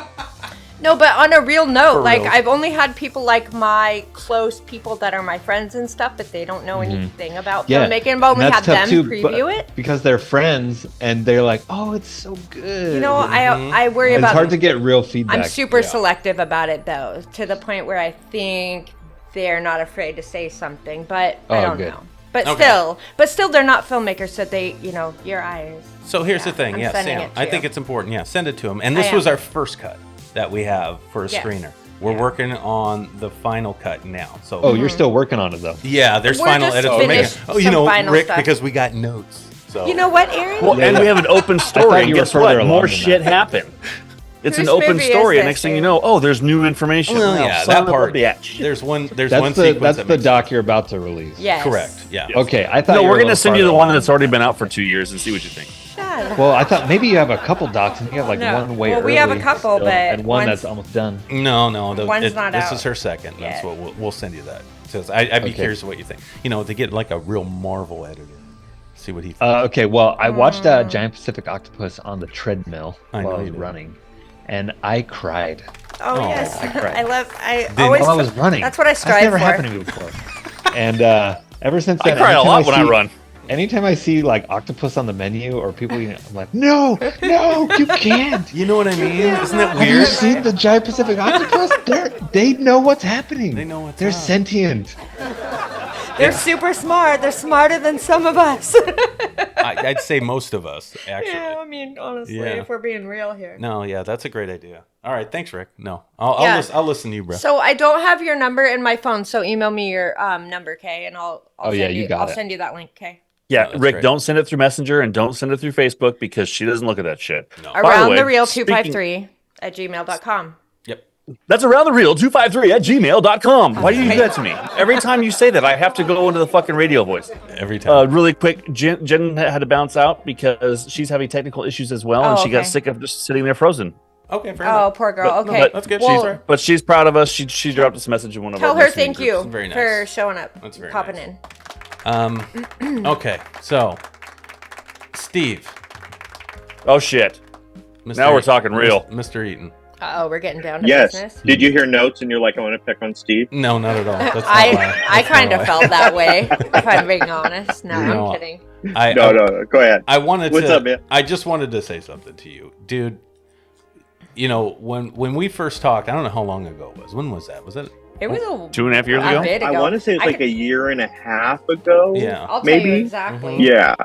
No, but on a real note, For like real. I've only had people like my close people that are my friends and stuff, but they don't know anything about filmmaking. But and only that's had tough them too, preview it. because they're friends and they're like, "Oh, it's so good." You know, I worry it's about. hard to get real feedback. I'm super selective about it though, to the point where I think they're not afraid to say something, but I Oh, don't good. know. But Okay. still, they're not filmmakers, so they, your eyes. So here's the thing. I'm Yeah, sending Sam. it to I think you. it's important. Yeah, send it to him. And I this was am. our first cut that we have for a Yes. screener. We're working on the final cut now. So Oh, you're still working on it though. yeah, there's We're final just edits. We're making. finished Oh, you some know, final Rick, stuff. because we got notes. So You know what, Aaron? Well, and we have an open thought story, and you were guess further what? along More than shit that. happened. It's Whose an open movie is story, and this, next thing you dude? know, oh, there's new information. well, Well, yeah, son that of a part. bitch. There's one That's sequence the that makes- doc you're about to release. Yes. Correct. Yeah. Okay, I thought No, you we're were a gonna little send you the farther one along. that's already been out for 2 years and see what you think. Shut up. Well, I thought maybe you have a couple docs and you have like No. one way Well, early. we have a couple, still, but and one one's- that's almost done. No. One's not this out is her second. That's yet. what we'll send you that. So I'd be Okay. curious what you think. You know, to get like a real Marvel editor. See what he thinks. Okay, well, I watched Giant Pacific Octopus on the treadmill I know while I you was did. running, and I cried. Oh, Oh, yes, I cried. I Did- always. While I was running. That's what I That's strive never for. happened to me before. And ever since I then, cry a anytime lot when I see- run. Anytime I see like octopus on the menu or people eating it, I'm like, no, you can't. You know what I mean? Isn't that Have you weird? seen the Giant Pacific Octopus? They know what's happening. They know what's They're up. sentient. They're super smart. They're smarter than some of us. I'd say most of us, actually. Yeah, I mean, honestly, Yeah. if we're being real here. No, yeah, that's a great idea. All right, thanks, Rick. No, I'll Yeah. I'll listen to you, bro. So I don't have your number in my phone, so email me your number, Kay, and I'll Oh, yeah, send you got I'll it. send you that link, Kay. Yeah, that's Rick, great. don't send it through Messenger and don't send it through Facebook because she doesn't look at that shit. No. By the Around way, the real speaking- 253 at gmail.com. Yep. That's around the real 253 at gmail.com. Why do you do that to me? Every time you say that, I have to go into the fucking radio voice. Every time. Really quick, Jen had to bounce out because she's having technical issues as well, and Oh, she got okay. sick of just sitting there frozen. Okay, fair Oh, enough. poor girl. But- okay. but That's good. Well, She's right. But she's proud of us. She dropped us a message in one of tell our her listening thank groups. you Very nice. for showing up. That's very popping nice. in. Okay, so Steve. Oh shit! Mr. Now we're talking real. Mr. Eaton. Uh-oh, we're getting down to Yes. business. Did you hear notes and you're like, I want to pick on Steve? No, not at all. That's not I why. kind of felt that way, if I'm being honest. No, No. I'm kidding. No, go ahead. I wanted What's to. up, man? I just wanted to say something to you, dude. You know, when we first talked, I don't know how long ago it was. When was that? Was that? It was a 2.5 years a ago? bit I ago. want to say it's I like could- a year and a half ago. Yeah. I'll tell maybe. you exactly. Yeah.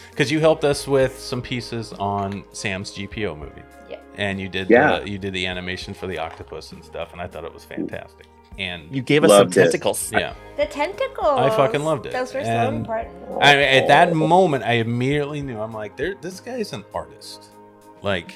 Because you helped us with some pieces on Sam's GPO movie. Yeah. And you did Yeah. the animation for the octopus and stuff, and I thought it was fantastic. and You gave us some Loved it. tentacles. yeah. The tentacles. I fucking loved it. Those were so And important. at that moment, I immediately knew. I'm like, this guy's an artist. Like,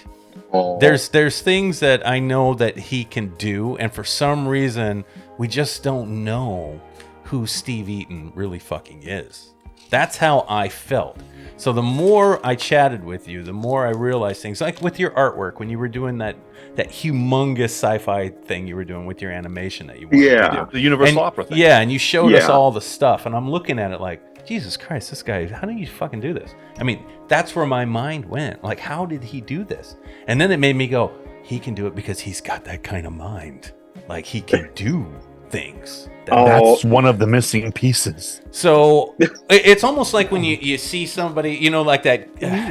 there's things that I know that he can do, and for some reason, we just don't know who Steve Eaton really fucking is. That's how I felt. So the more I chatted with you, the more I realized things, like with your artwork, when you were doing that humongous sci-fi thing you were doing with your animation that you wanted to do. The Universal And- Opera thing. Yeah, and you showed us Yeah. all the stuff, and I'm looking at it like, Jesus Christ, this guy, how do you fucking do this? I mean, that's where my mind went. Like, how did he do this? And then it made me go, he can do it because he's got that kind of mind. Like, he can do things. That's one of the missing pieces. So it's almost like when you see somebody, you know, like that,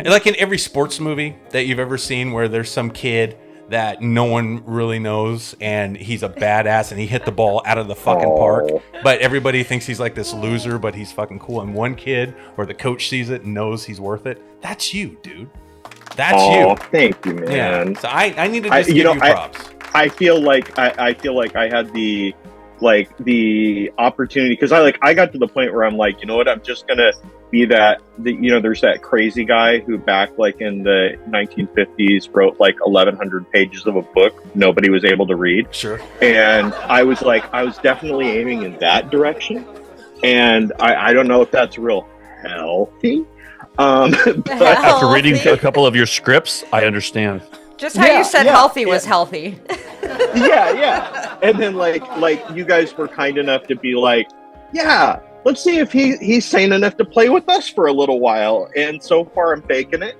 like in every sports movie that you've ever seen where there's some kid that no one really knows and he's a badass and he hit the ball out of the fucking park, but everybody thinks he's like this loser, but he's fucking cool. And one kid or the coach sees it and knows he's worth it. That's you, dude. That's you. Thank you, man. Yeah. So I need to just give you props. I feel like I feel like I had the opportunity, because I got to the point where I'm like, you know what, I'm just gonna be there's that crazy guy who back like in the 1950s wrote like 1,100 pages of a book nobody was able to read. Sure. And I was definitely aiming in that direction, and I don't know if that's real healthy. After reading a couple of your scripts, I understand. Just how you said healthy was healthy. yeah. And then like you guys were kind enough to be like, yeah, let's see if he's sane enough to play with us for a little while. And so far I'm faking it.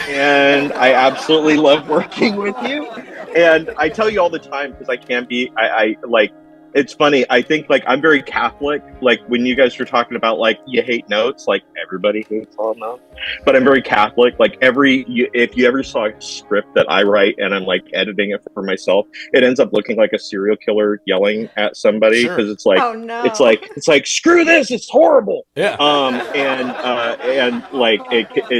And I absolutely love working with you. And I tell you all the time, because I can be, I like, it's funny. I think like I'm very Catholic. Like when you guys were talking about like you hate notes, like everybody hates all notes, but I'm very Catholic. Like if you ever saw a script that I write and I'm like editing it for myself, it ends up looking like a serial killer yelling at somebody, because it's like, Oh, no. it's like screw this, it's horrible. Yeah. And like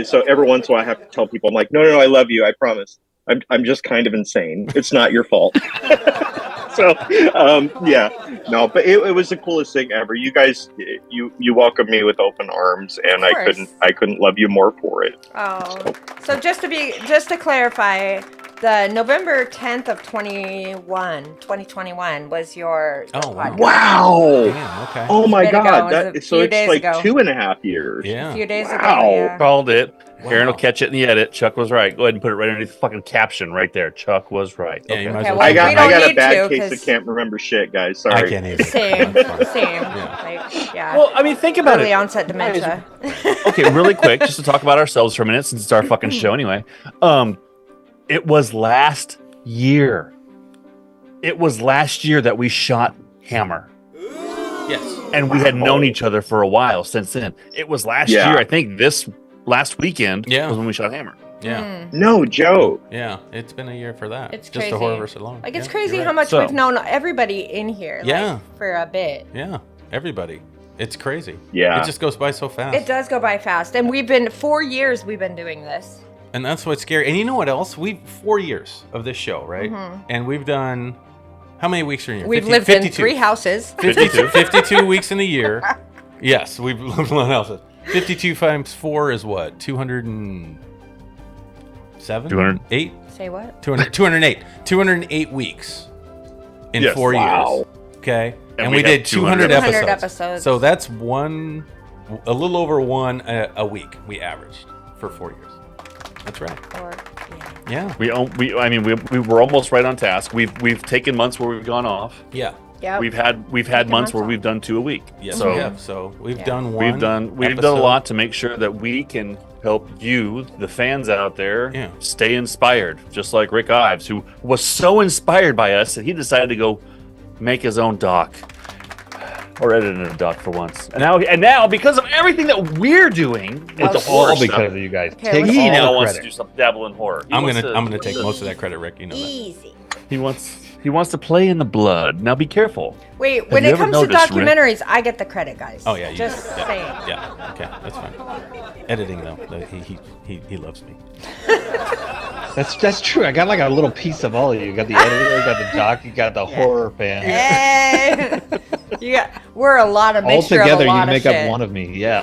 so every once in a while I have to tell people, I'm like, no, I love you, I promise. I'm just kind of insane. It's not your fault. So, yeah, no, but it was the coolest thing ever. You guys, you welcomed me with open arms, and Of course. I couldn't love you more for it. Oh, so just to clarify, the November 10th of 2021 was your podcast. Wow! Damn, okay. Oh my Way to go. God! It was a So few it's days like ago. 2.5 years. Yeah. A few days ago. Wow. Yeah. Called it. Aaron will catch it in the edit. Chuck was right. Go ahead and put it right underneath the fucking caption right there. Chuck was right. Yeah, you might Okay, as well. well, I got we don't a need bad to, case 'cause- of can't remember shit, guys. Sorry. I can't either. Same. That's fine. Same. Yeah. Like, yeah. Well, I mean, think about Early it. onset dementia. Okay, really quick, just to talk about ourselves for a minute, since it's our fucking show anyway. It was last year. It was last year that we shot Hammer. Yes. And we had known each other for a while since then. It was last Yeah. year, I think this last weekend Yeah. was when we shot Hammer. Yeah. No joke. Yeah. It's been a year for that. It's just crazy. the Horrorverse alone. Like, it's Yeah, crazy you're how right. much So- we've known everybody in here. Yeah. Like, for a bit. Yeah. Everybody. It's crazy. Yeah. It just goes by so fast. It does go by fast. And 4 years we've been doing this. And that's what's scary. And you know what else? 4 years of this show, right? And we've done, how many weeks are in a year? We've 50 lived in 52. 3 houses. 52 weeks in a year. Yes, we've lived in houses. 52 times 4 is what? 207? 208? Say what? 208. 208 weeks in Yes. 4 Wow. years. Okay. And And we we have did 200 200 episodes. episodes. So that's a little over one a week we averaged for 4 years. That's right. Or, Yeah. We were almost right on task. We've taken months where we've gone off. Yeah. yeah. We've had Taken months where months we've done 2 a week. Yes, So we have. So we've Yeah. done one. we've done a episode. lot to make sure that we can help you, the fans out there, Yeah. stay inspired. Just like Rick Ives, who was so inspired by us that he decided to go make his own doc. Or edit a doc for once. And now because of everything that we're doing with the horror All stuff, because of you guys. Okay, Take let's- he all now the wants to credit. do some dabble in horror. I'm gonna take most of that credit, Rick. You know that. Easy. He wants He wants to play in the blood. Now be careful. Wait, when you it ever comes to noticed, Rick? documentaries, I get the credit, guys. Oh yeah, you Just do. Yeah. saying. Yeah. Okay, that's fine. Editing though, he loves me. That's true. I got like a little piece of all of you. You got the editor, you got the doc, you got the horror fan. Hey, we're a lot of All mixture together, of a lot you of make shit. up one of me. Yeah.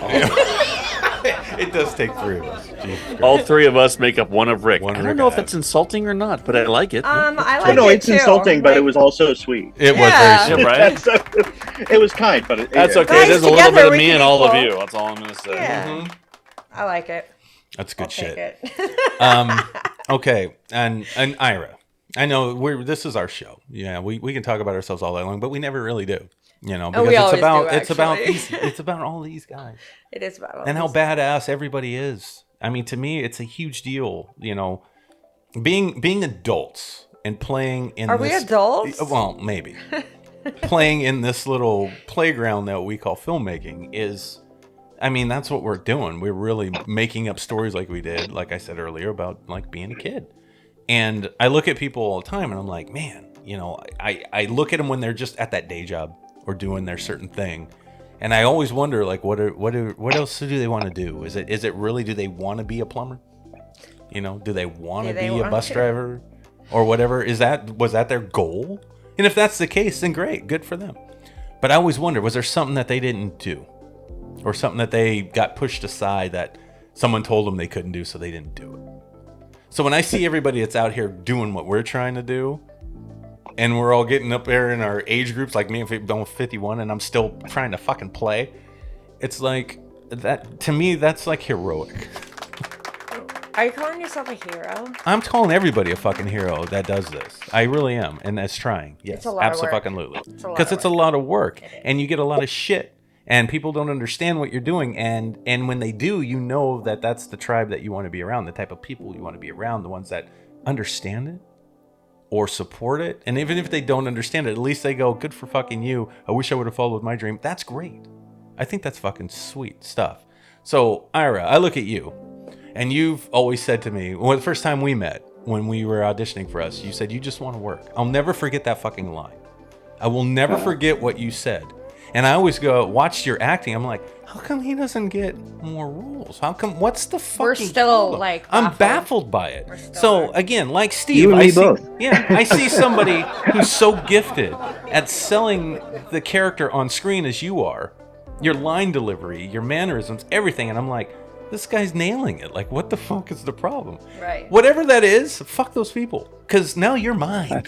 It does take 3 of us. Jesus Christ. All 3 of us make up one of Rick. One I don't Rick know if I that's insulting or not, but I like it. I Well, like no, it it's too. insulting, but it Like, was also sweet. It was Yeah. very sweet. Right? It was kind, but That's yeah. okay. Guys, There's a little together bit of we me can and all of equal. you. That's all I'm going to say. Yeah. I like it. That's good I'll shit. take it. Okay, and Ira, I know this is our show. Yeah, we can talk about ourselves all day long, but we never really do. You know, because we always it's do, about actually. it's about all these guys It is about all and how these- badass everybody is. I mean, to me, it's a huge deal. You know, being adults and playing in. Are we this, adults? Well, maybe playing in this little playground that we call filmmaking is. I mean, that's what we're doing. We're really making up stories like we did, like I said earlier, about like being a kid. And I look at people all the time and I'm like, man, you know, I look at them when they're just at that day job or doing their certain thing. And I always wonder, like, what else do they want to do? Is it really, do they want to be a plumber? You know, do they want to be a bus driver or whatever? Was that their goal? And if that's the case, then great, good for them. But I always wonder, was there something that they didn't do? Or something that they got pushed aside that someone told them they couldn't do, so they didn't do it. So when I see everybody that's out here doing what we're trying to do, and we're all getting up there in our age groups, like me, I'm 51, and I'm still trying to fucking play, it's like, that to me, that's like heroic. Are you calling yourself a hero? I'm calling everybody a fucking hero that does this. I really am, and that's trying. Yes, It's a lot of work. absolutely. It's a lot Because of it's a lot of work, and you get a lot of shit. And people don't understand what you're doing, and when they do, you know that that's the tribe that you want to be around, the type of people you want to be around, the ones that understand it or support it. And even if they don't understand it, at least they go, good for fucking you. I wish I would have followed my dream. That's great. I think that's fucking sweet stuff. So, Ira, I look at you, and you've always said to me, well, the first time we met, when we were auditioning for us, you said, you just want to work. I'll never forget that fucking line. I will never forget what you said. And I always watch your acting. I'm like, how come he doesn't get more roles? How come? What's the fucking? We're still problem? like. I'm baffled by it. So again, like Steve, You and I me see, both. Yeah, I see somebody who's so gifted at selling the character on screen as you are, your line delivery, your mannerisms, everything, and I'm like, this guy's nailing it. Like, what the fuck is the problem? Right. Whatever that is, fuck those people, because now you're mine.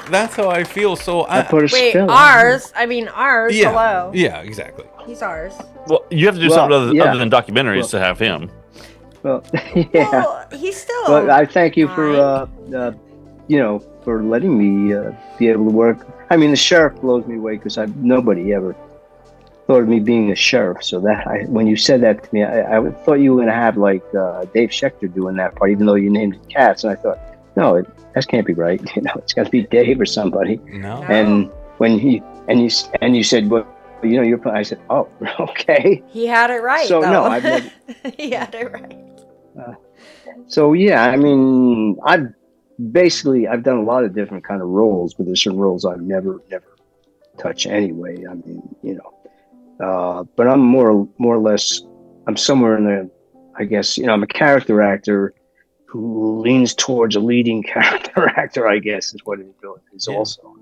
That's how I feel. So Wait, ours? I mean, ours. Yeah, Hello. yeah, exactly. He's ours. Well, you have to do something other than documentaries to have him. Well, yeah. Well, he's still. Well, I thank you for, for letting me be able to work. I mean, the sheriff blows me away because nobody ever thought of me being a sheriff. So when you said that to me, I thought you were going to have like Dave Schechter doing that part, even though you named it Katz. And I thought, no, that can't be right. You know, it's got to be Dave or somebody. No. And when you said, well, you know, I said, oh, okay. He had it right. So though. no, I've never. He had it right. So yeah, I mean, I've done a lot of different kind of roles, but there's certain roles I've never touched anyway. I mean, you know, but I'm more or less, I'm somewhere in there. I guess, you know, I'm a character actor who leans towards a leading character actor, I guess, is what he's also.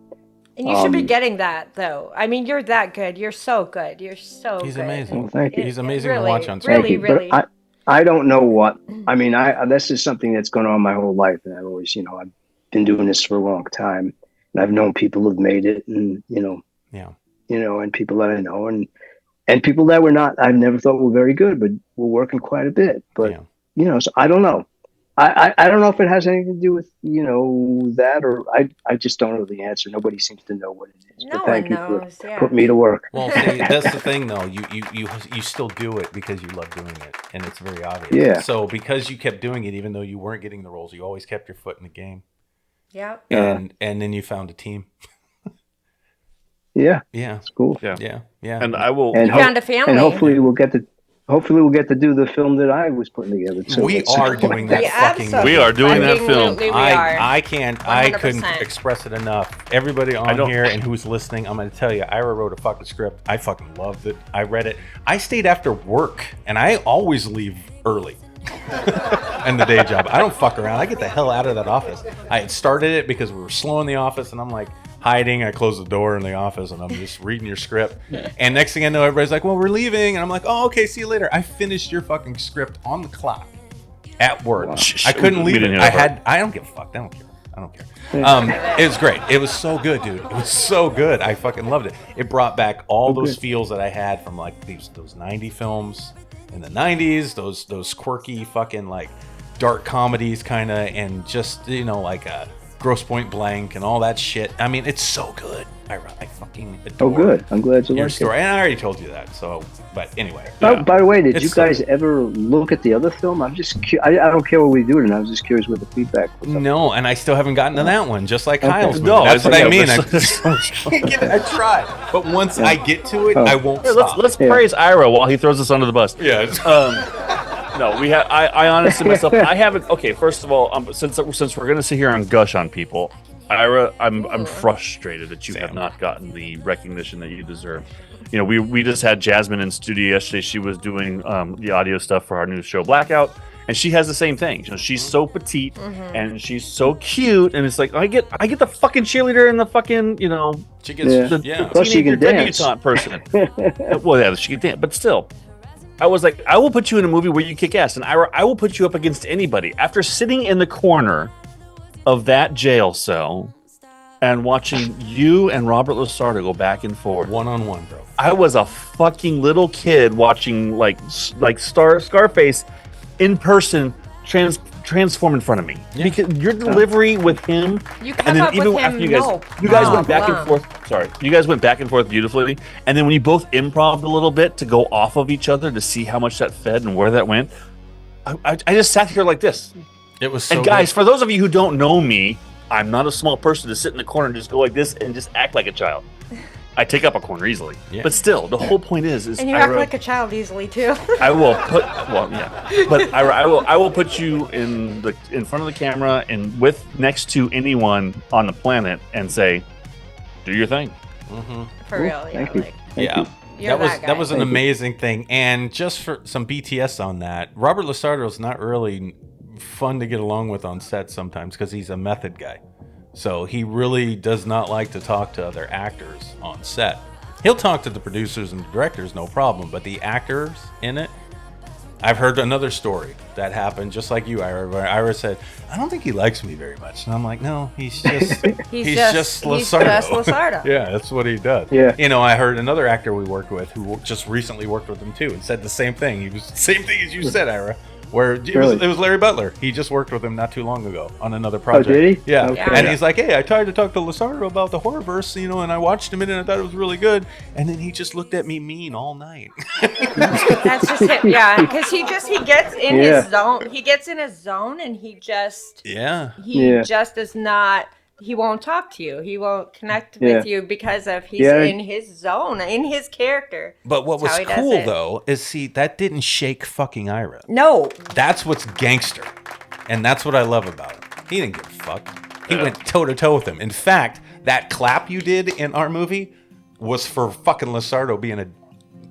And you should be getting that, though. I mean, you're that good. You're so good. You're so He's good. amazing. Well, thank you. He's amazing really, to watch on screen. Thank you. Really. But I don't know what, I mean, this is something that's gone on my whole life. And I've always, you know, I've been doing this for a long time. And I've known people who've made it and, and people that I know and people that were not, I've never thought were very good, but were working quite a bit. But, so I don't know. I don't know if it has anything to do with, you know, that, or I just don't know the answer. Nobody seems to know what it is. No but thank one you knows, for putting me to work. Well, see, that's the thing, though. You still do it because you love doing it, and it's very obvious. Yeah. So because you kept doing it, even though you weren't getting the roles, you always kept your foot in the game. Yeah. And then you found a team. Yeah. Yeah. It's cool. Yeah. And I will. And found a family. And hopefully we'll get to hopefully we'll get to do the film that I was putting together. Too. We are doing that fucking. We are doing that film. Absolutely, we are. I couldn't 100%. express it enough. Everybody on here and who's listening, I'm going to tell you, Ira wrote a fucking script. I fucking loved it. I read it. I stayed after work, and I always leave early. And the day job. I don't fuck around. I get the hell out of that office. I had started it because we were slow in the office, and I'm like hiding. I close the door in the office, and I'm just reading your script. And next thing I know, everybody's like, well, we're leaving. And I'm like, oh, okay, see you later. I finished your fucking script on the clock at work. Wow. I couldn't leave it. I don't give a fuck. I don't care. It was great. It was so good, dude. It was so good. I fucking loved it. It brought back all those feels that I had from like those 90 films in the 90s, those quirky fucking like dark comedies kind of, and just, you know, like Grosse Pointe Blank and all that shit. I mean, it's so good. I fucking adore good. I'm glad you your liked story. it. And I already told you that. So, but anyway. By the way, did you It's so guys ever look at the other film? I'm just I don't care what we do, and I was just curious what the feedback was. No, and I still haven't gotten to that one, just like Okay. Kyle's movie. No, That's what I mean. I I tried, but once I get to it, I won't stop. Let's praise Ira while he throws us under the bus. Yeah. No, we have. I honestly myself, I haven't. Okay, first of all, since we're gonna sit here and gush on people, Ira, I'm frustrated that you have not gotten the recognition that you deserve. You know, we just had Jasmine in studio yesterday. She was doing the audio stuff for our new show Blackout, and she has the same thing. You know, she's so petite and she's so cute, and it's like I get the fucking cheerleader and the fucking, you know, she gets the Plus she can dance. debutante person. Well, yeah, she can dance, but still. I was like, I will put you in a movie where you kick ass, and I will put you up against anybody. After sitting in the corner of that jail cell and watching you and Robert Lasardo go back and forth, one-on-one, bro. I was a fucking little kid watching like Scarface in person transform in front of me. Because your delivery with him, You and come then up even with after him. you guys went back and forth. Sorry, you guys went back and forth beautifully. And then when you both improv'd a little bit to go off of each other to see how much that fed and where that went, I just sat here like this. It was so and guys, good. for those of you who don't know me, I'm not a small person to sit in the corner and just go like this and just act like a child. I take up a corner easily, but still, the whole point is And you act like a child easily too. I will put but I will put you in front of the camera and next to anyone on the planet and say, do your thing. For real, yeah. Thank you. Like, Yeah. You're that that was guy. an amazing thing. And just for some BTS on that, Robert Lasardo's not really fun to get along with on set sometimes because he's a method guy. So he really does not like to talk to other actors on set. He'll talk to the producers and the directors, no problem. But the actors in it, I've heard another story that happened just like you, Ira, where Ira said, I don't think he likes me very much. And I'm like, no, he's just he's just Lasardo. Yeah, that's what he does. Yeah. You know, I heard another actor we worked with who just recently worked with him too and said the same thing. He was the same thing as you said, Ira. Where it was Larry Butler. He just worked with him not too long ago on another project. Oh, did he? Yeah. Okay. And he's like, hey, I tried to talk to Lasardo about the Horrorverse, you know, and I watched him and I thought it was really good. And then he just looked at me mean all night. That's just it. Yeah, because he gets in his zone. He gets in his zone, and he just just does not. He won't talk to you. He won't connect with you because of he's in his zone, in his character. But what was That's how he cool does it. though is see that didn't shake fucking Ira. No. That's what's gangster, and that's what I love about him. He didn't give a fuck. He went toe to toe with him. In fact, that clap you did in our movie was for fucking Lasardo being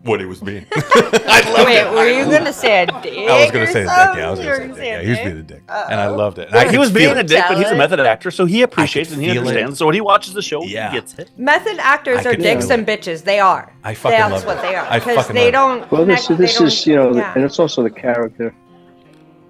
what he was being. I loved it. Were you gonna say a dick? I was gonna say a dick. something? Yeah, I was You gonna were say a dick. Yeah, he was being a dick, and I loved it. And Well, I he was could being feel a it. dick, but he's a method actor, so he appreciates and he feel it. understands. So when he watches the show, Yeah. he gets it. Method actors I are could dicks feel and bitches. They are. I fucking love That's what it. they are. I Because fucking they love don't. Well, this connect, they is, you know, don't- yeah. and it's also the character.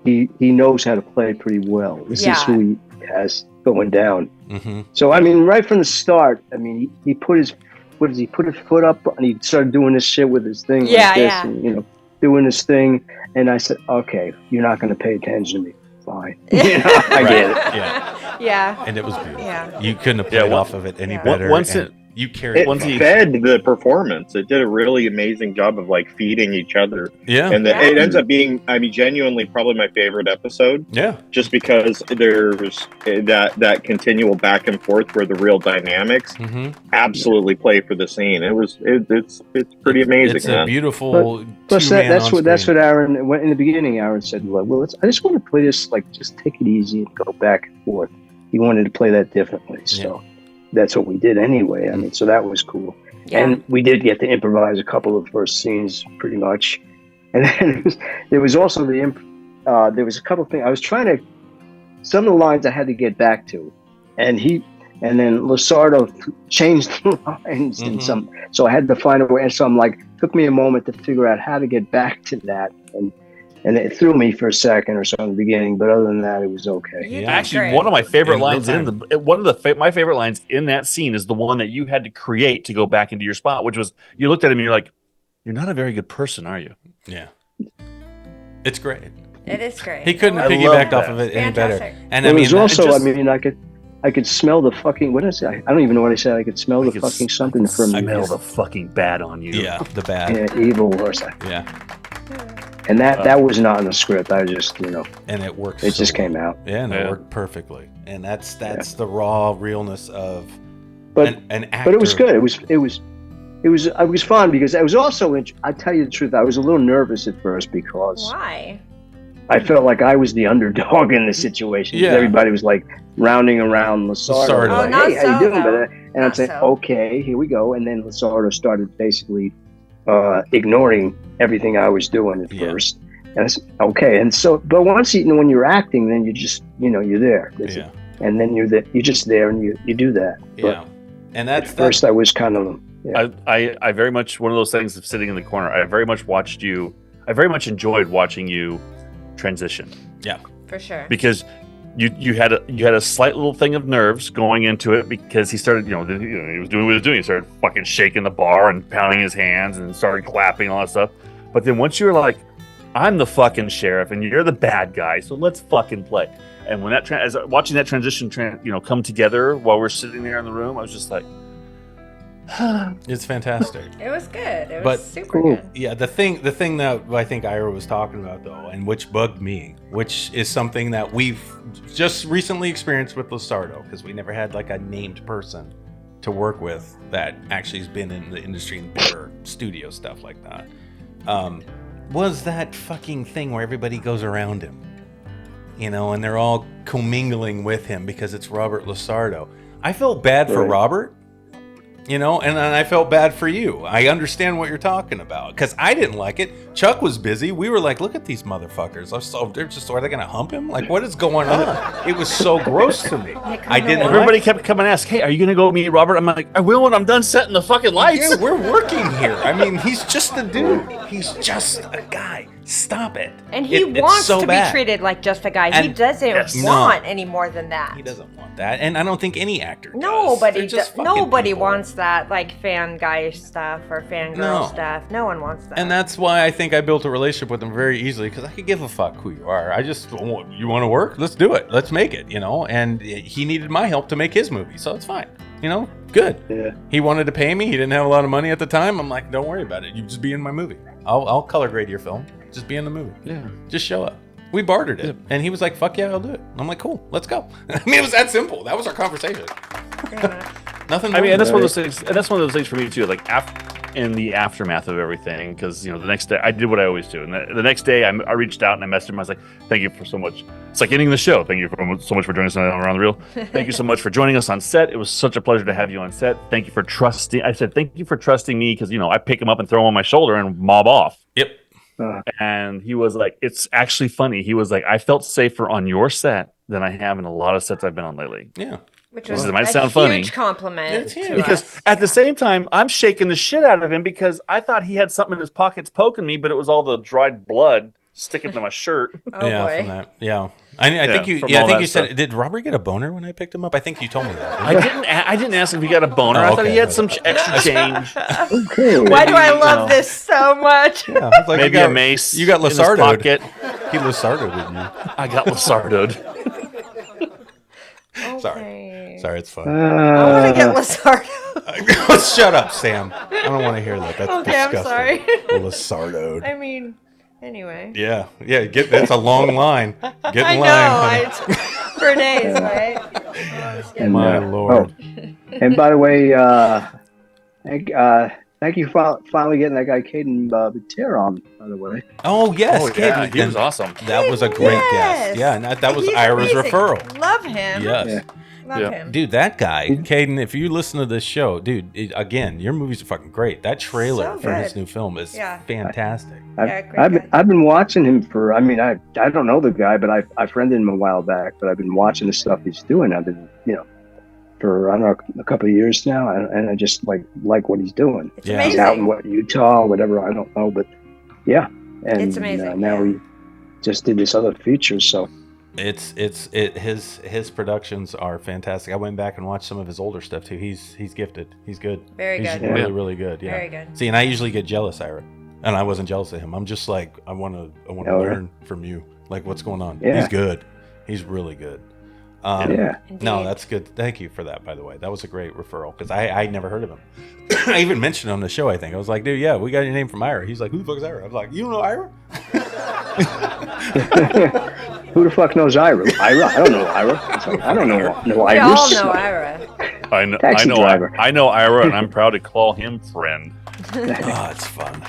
He knows how to play it pretty well. This is who he has going down. Mm-hmm. So I mean, right from the start, I mean, he put his put his foot up and he started doing this shit with his thing like this, and, you know, doing this thing. And I said, okay, you're not going to pay attention to me. Fine. You know, I get it. Yeah. Yeah. And it was beautiful. Yeah. You couldn't have played off of it any better. Once and- You carry It fed the performance. It did a really amazing job of like feeding each other. Yeah. And it ends up being, I mean, genuinely probably my favorite episode. Yeah. Just because there's that continual back and forth where the real dynamics absolutely play for the scene. It's pretty amazing. It's man. a beautiful. Plus, that's what Aaron in the beginning. Aaron said, "Well, I just want to play this like just take it easy and go back and forth." He wanted to play that differently, so that's what we did anyway. I mean, so that was cool, and we did get to improvise a couple of first scenes, pretty much. And then there was also there was a couple of things I was trying to. Some of the lines I had to get back to, and then Losardo changed the lines in some, so I had to find a way. And so I'm like, took me a moment to figure out how to get back to that, and it threw me for a second or so in the beginning, but other than that, it was okay. Actually, one of my favorite lines my favorite lines in that scene is the one that you had to create to go back into your spot, which was you looked at him and you're like, "You're not a very good person, are you?" Yeah, it's great. It is great. He couldn't have piggybacked off of it any better. And it was also, I could smell the fucking, what is it? I don't even know what I said. I could smell the fucking something from I smell the fucking bad on you. Yeah, the bad. Yeah, evil or something. Yeah. And that was not in the script. I just, and it worked. It just came out. Yeah, and it worked perfectly. And that's the raw realness of an actor. But it was good. It was fun because I was also, I tell you the truth, I was a little nervous at first because why? I felt like I was the underdog in the situation. Yeah. Everybody was like rounding around Losardo. Oh, Like, hey, how you doing? though. And I'd say, okay, here we go. And then Losardo started basically ignoring everything I was doing at first. And I said, okay. And so, but once when you're acting, then you just, you're there. Yeah. And then you're just there and you do that. Yeah. And that's at first I was kind of. Yeah. I very much, one of those things of sitting in the corner, I very much enjoyed watching you transition. Yeah. For sure. Because you had a slight little thing of nerves going into it because he started, he was doing what he was doing. He started fucking shaking the bar and pounding his hands and started clapping and all that stuff. But then once you were like, I'm the fucking sheriff and you're the bad guy, so let's fucking play. And when as watching that transition, come together while we're sitting there in the room, I was just like, it's fantastic. It was good. It was super good. Yeah, the thing that I think Ira was talking about though, and which bugged me, which is something that we've just recently experienced with Losardo, because we never had like a named person to work with that actually has been in the industry and bigger studio stuff like that. Was that fucking thing where everybody goes around him, and they're all commingling with him because it's Robert Losardo. I felt bad for Robert. And I felt bad for you. I understand what you're talking about because I didn't like it. Chuck was busy. We were like, look at these motherfuckers. Are they going to hump him? Like, what is going on? It was so gross to me. I didn't. Everybody kept coming and ask, hey, are you going to go meet Robert? I'm like, I will when I'm done setting the fucking lights. Yeah, we're working here. I mean, he's just a dude. He's just a guy. Stop it. And he wants to be treated like just a guy. He doesn't want any more than that. He doesn't want that. And I don't think any actor does. Nobody wants that, like fan guy stuff or fangirl stuff. No one wants that. And that's why I think I built a relationship with him very easily, because I could give a fuck who you are. I just, you want to work? Let's do it. Let's make it, And he needed my help to make his movie, so it's fine. Good. Yeah. He wanted to pay me. He didn't have a lot of money at the time. I'm like, don't worry about it. You just be in my movie. I'll color grade your film. Just be in the movie. Yeah. Just show up. We bartered it. And he was like, fuck yeah, I'll do it. I'm like, cool, let's go. I mean, it was that simple. That was our conversation. Nothing more. I mean, and that's one of those things. And that's one of those things for me too. Like in the aftermath of everything, because the next day I did what I always do, and the next day I reached out and I messaged him. I was like, "Thank you for so much." It's like ending the show. Thank you so much for joining us on Around the Reel. Thank you so much for joining us on set. It was such a pleasure to have you on set. Thank you for trusting. I said, "Thank you for trusting me," because I pick him up and throw him on my shoulder and mob off. Yep. And he was like, "It's actually funny." He was like, "I felt safer on your set than I have in a lot of sets I've been on lately." Yeah. Which was it might a sound huge funny. compliment to Because us. at the same time, I'm shaking the shit out of him because I thought he had something in his pockets poking me, but it was all the dried blood sticking to my shirt. Oh yeah, boy. From that. Yeah. I think you. Yeah, I think you said. Did Robert get a boner when I picked him up? I think you told me that. I didn't ask if he got a boner. I thought he had some extra change. Why do I love this so much? Yeah, like maybe a mace. You got in his Losardo'd. pocket. He Losardo'd, didn't you? I got Losardo'd. Sorry, it's fun. I want to get Losardo. Shut up, Sam. I don't want to hear that. That's Okay, disgusting. I'm sorry. Lasardo. I mean, anyway. Yeah. That's a long line. Get in I line. know. For days, right? And, My Lord. And by the way, thank you for finally getting that guy Caden Batera on. By the way. Oh yes, Oh, yeah, Caden. he was awesome. That was a great guest. Yeah, and that was He's Ira's amazing. referral. Love him. Yes. Love him. Dude, that guy, Caden, if you listen to this show, dude, again, your movies are fucking great. That trailer So for his good. new film is Yeah. fantastic. I've been watching him for. I mean, I don't know the guy, but I friended him a while back. But I've been watching the stuff he's doing. I've been, for I don't know a couple of years now, and I just like what he's doing. It's He's out in Utah, whatever, I don't know, but yeah, and It's amazing, now he just did this other feature, so. His productions are fantastic. I went back and watched some of his older stuff too. He's gifted. He's good. Very He's good. really, Yeah. really good. Yeah. Very good. See, and I usually get jealous, Ira, and I wasn't jealous of him. I'm just like, I want to Oh, learn from you, like what's going on. Yeah. He's good. He's really good. Yeah. No, Indeed. that's good. Thank you for that, by the way. That was a great referral because I'd never heard of him. I even mentioned him on the show, I think. I was like, dude, yeah, we got your name from Ira. He's like, who the fuck is Ira? I was like, you don't know Ira? Who the fuck knows Ira? I don't know Ira. It's like, I don't know We Iris. all know Ira. I know. Taxi driver. I know Ira, and I'm proud to call him friend. Oh, it's fun.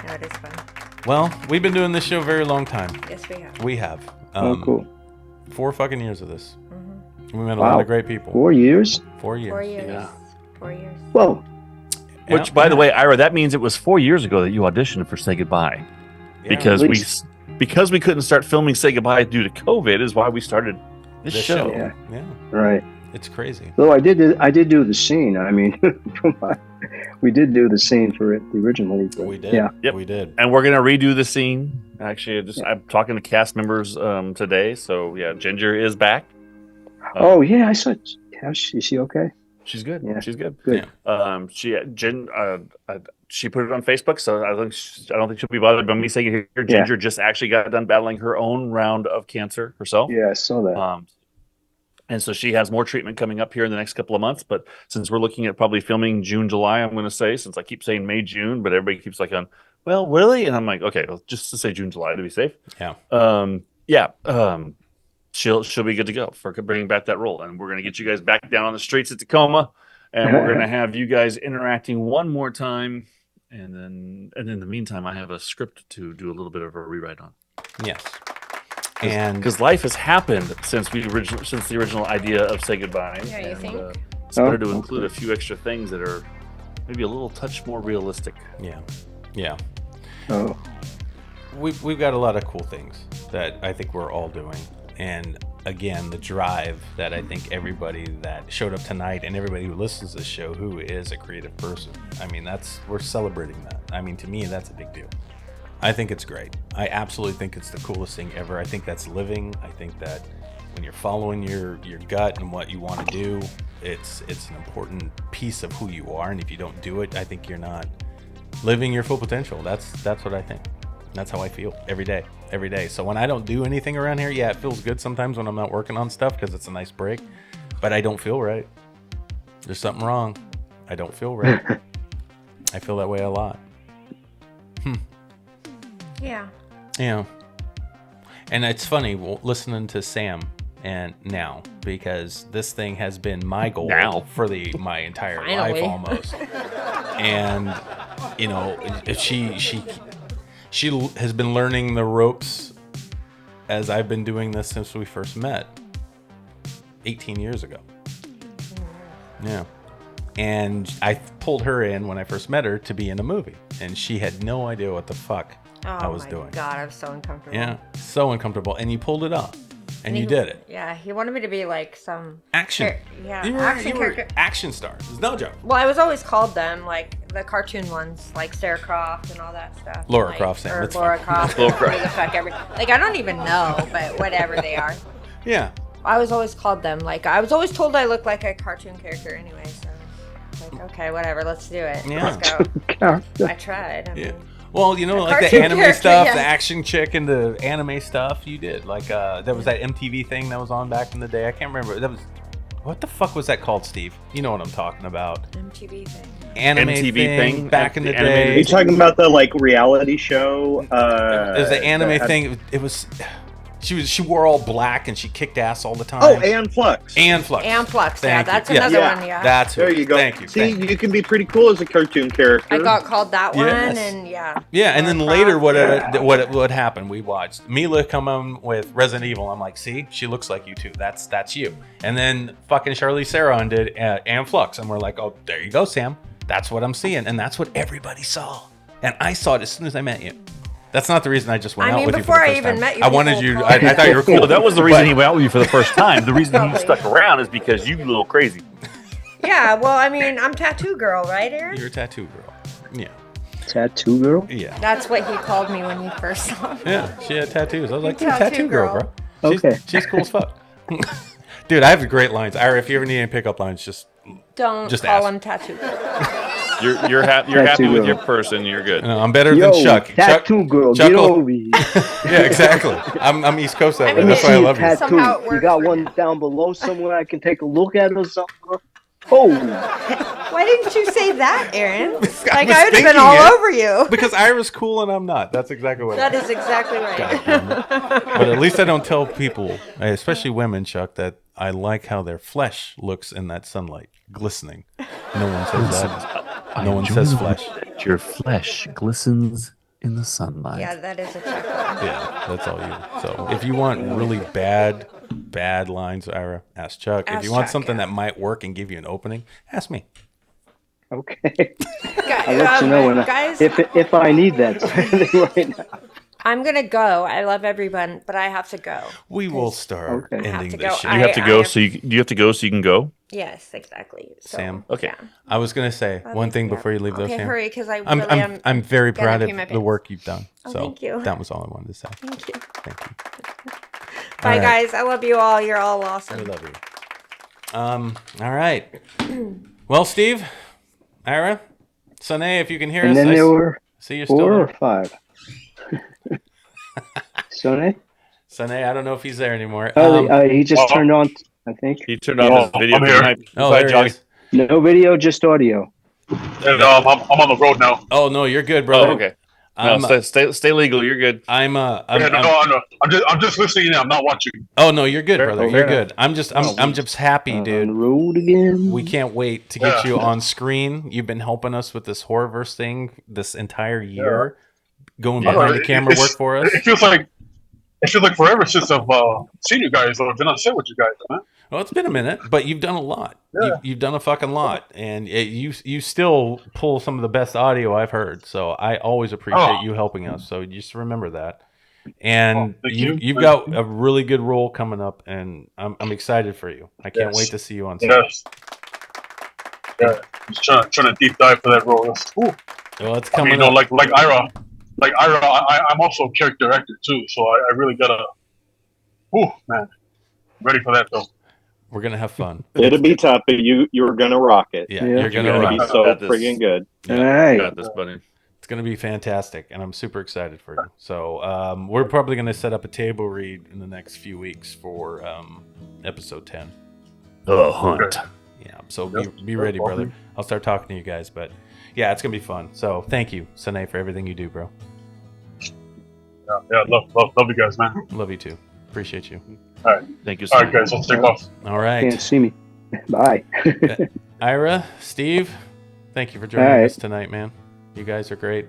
No, it is fun. Well, we've been doing this show a very long time. Yes, we have. We have. Oh, cool. 4 fucking years of this. Mm-hmm. We met a Wow. lot of great people. 4 years? 4 years. 4 years. Yeah. 4 years. Whoa. Which, by the way, Ira, that means it was 4 years ago that you auditioned for Say Goodbye, because at we least. because we couldn't start filming Say Goodbye due to COVID is why we started this show. Yeah. Yeah. Right. It's crazy. Though I did do the scene. I mean, we did do the scene for it originally. But We did. Yeah. Yep. We did. And we're gonna redo the scene. Actually, I'm talking to cast members today. So yeah, Ginger is back. Oh yeah, I saw. Is she okay? She's good. Yeah. She's good. Good. She put it on Facebook, so I don't think she'll be bothered by me saying it here. Ginger just actually got done battling her own round of cancer herself. Yeah, I saw that. And so she has more treatment coming up here in the next couple of months. But since we're looking at probably filming June, July, I'm going to say, since I keep saying May, June, but everybody keeps like on, well, really? And I'm like, okay, well, just to say June, July to be safe. Yeah. She'll be good to go for bringing back that role. And we're going to get you guys back down on the streets of Tacoma. And we're going to have you guys interacting one more time. And then in the meantime, I have a script to do a little bit of a rewrite on. Yes. And because life has happened since the original idea of Say Goodbye. Yeah, you think? It's better to include a few extra things that are maybe a little touch more realistic. Yeah. Yeah. Oh. We've got a lot of cool things that I think we're all doing. And again, the drive that I think everybody that showed up tonight and everybody who listens to this show who is a creative person, I mean, we're celebrating that. I mean, to me, that's a big deal. I think it's great. I absolutely think it's the coolest thing ever. I think that's living. I think that when you're following your gut and what you want to do, it's an important piece of who you are. And if you don't do it, I think you're not living your full potential. That's what I think. That's how I feel every day. So when I don't do anything around here, yeah, it feels good sometimes when I'm not working on stuff because it's a nice break, but I don't feel right. There's something wrong. I don't feel right. I feel that way a lot. Yeah. Yeah. And it's funny listening to Sam and now, because this thing has been my goal for my entire life almost. And you know, she has been learning the ropes as I've been doing this since we first met 18 years ago. Yeah. And I pulled her in when I first met her to be in a movie, and she had no idea what the fuck I was doing. Oh my God, I'm so uncomfortable. Yeah, so uncomfortable. And you pulled it off, and you did it. Yeah, he wanted me to be like some action. Yeah, you were character. action star. There's no joke. Well, I was always called them like the cartoon ones, like Sarah Croft and all that stuff. Laura like, Croft, Sam. or That's Laura fine. Croft. Laura Croft. Who the fuck ever? Like I don't even know, but whatever they are. Yeah. I was always called them. Like I was always told I looked like a cartoon character anyway. So like okay, whatever, let's do it. Yeah. Let's go. I tried. I mean, Well, you know, like the cartoon anime character, stuff, yeah. the action chick, and the anime stuff, you did. Like, there was that MTV thing that was on back in the day. I can't remember. That was what the fuck was that called, Steve? You know what I'm talking about. MTV thing. Anime MTV thing back in the anime- day. Are you talking about the like reality show? It was the anime that had- thing. It was. She wore all black and she kicked ass all the time. Oh, Ann Flux. Ann Flux. Ann Flux, yeah, Thank you. that's another one, yeah. That's who. There you go. Thank you. See, thank you. you can be pretty cool as a cartoon character. I got called that one, Yes. and yeah. Yeah, and then Warcraft, later, yeah. what happened? We watched Mila come on with Resident Evil. I'm like, see, she looks like you too. That's you. And then fucking Charlize Theron did Ann Flux, and we're like, oh, there you go, Sam. That's what I'm seeing, and that's what everybody saw. And I saw it as soon as I met you. That's not the reason I just went out with you for the before I first even time. met you, I wanted people you. called I thought you were cool. Well, that was the reason But- he went out with you for the first time. The reason he Probably. stuck around is because you a little crazy. Yeah, well, I mean, I'm tattoo girl, right, Aaron? You're a tattoo girl. Yeah. Tattoo girl? Yeah. That's what he called me when he first saw me. Yeah, she had tattoos. I was like, Tattoo tattoo girl, girl. bro. She's, Okay. she's cool as fuck. Dude, I have great lines. Ira, if you ever need any pickup lines, just Don't Just call ask. him tattoo girl. You're happy Tattoo with girl. your person. You're good. I'm better Yo, than Chuck. tattoo girl, Chuck get will- over here. Yeah, exactly. I'm East Coast that I way. mean, That's why I love you. tattoo. Somehow it You works got for one him. down below somewhere I can take a look at or something? Oh, Why didn't you say that, Aaron? Like, was I would have been thinking all it. over you. Because Ira's cool and I'm not. That's exactly what. That is exactly right. But at least I don't tell people, especially women, Chuck, that I like how their flesh looks in that sunlight, glistening. No one says that. No one says flesh. Your flesh glistens in the sunlight. Yeah, that is a check. Yeah, that's all you. So if you want really bad lines, Ira, ask Chuck. If Ask you want Chuck, something yeah. that might work and give you an opening, ask me. okay. I'll let you know when guys, if I need that right now. I'm gonna go. I love everyone, but I have to go. We will start Okay. I have ending to this go. shit. You have to go, so you have to go, so you can go. Yes, exactly. So, Sam? Okay. yeah. I was gonna say one thing Yeah. before you leave, though, Okay, Sam. hurry, because I I'm, really I'm, am. I'm very gonna proud pee of my the pants. work you've done. Oh, So thank you. that was all I wanted to say. Thank you. Thank you. Bye, All right. guys. I love you all. You're all I awesome. love you. All right. Well, Steve, Ira, Sane, if you can hear And us, then there were see you're still 4 or there. 5. Sonny? Sane, I don't know if he's there anymore. He just turned on, I think. He turned off his video. I'm here. Oh, there he is. No video, just audio. And I'm on the road now. Oh no, you're good, brother. Oh, okay. No, stay legal. You're good. I'm no, I'm just listening in. I'm not watching. Oh no, you're good, Fair- brother. fair You're enough. good. I'm just happy, dude. On the road again. We can't wait to get Yeah. you on screen. You've been helping us with this Horrorverse thing this entire year, going Yeah. behind the camera It's- work for us. It feels like forever since I've seen you guys or been on set with you guys, man. Well, it's been a minute, but you've done a lot. Yeah. You've done a fucking lot, and you still pull some of the best audio I've heard. So I always appreciate Oh. you helping us. So just remember that. And thank you. you've got a really good role coming up, and I'm excited for you. I can't Yes. wait to see you on set. Yes. Yeah, just trying to deep dive for that role. Well, it's I mean, coming you know, up. like Ira, I'm also a character actor too, so I really gotta. Ooh, man, ready for that though. We're gonna have fun. It'll be tough, but you're gonna rock it. Yeah, Yeah. you're gonna You're rock. gonna be so Got this. friggin' good. All right. Got this, buddy. It's going to be fantastic, and I'm super excited for you. So we're probably going to set up a table read in the next few weeks for episode 10. The hunt. Yeah, so be ready, brother. I'll start talking to you guys, but yeah, it's going to be fun. So thank you, Sane, for everything you do, bro. Yeah, love you guys, man. Love you too. Appreciate you. All right, Thank you. all right, guys, let's take off. All right. Can't see me. Bye. Ira, Steve, thank you for joining All right. us tonight, man. You guys are great.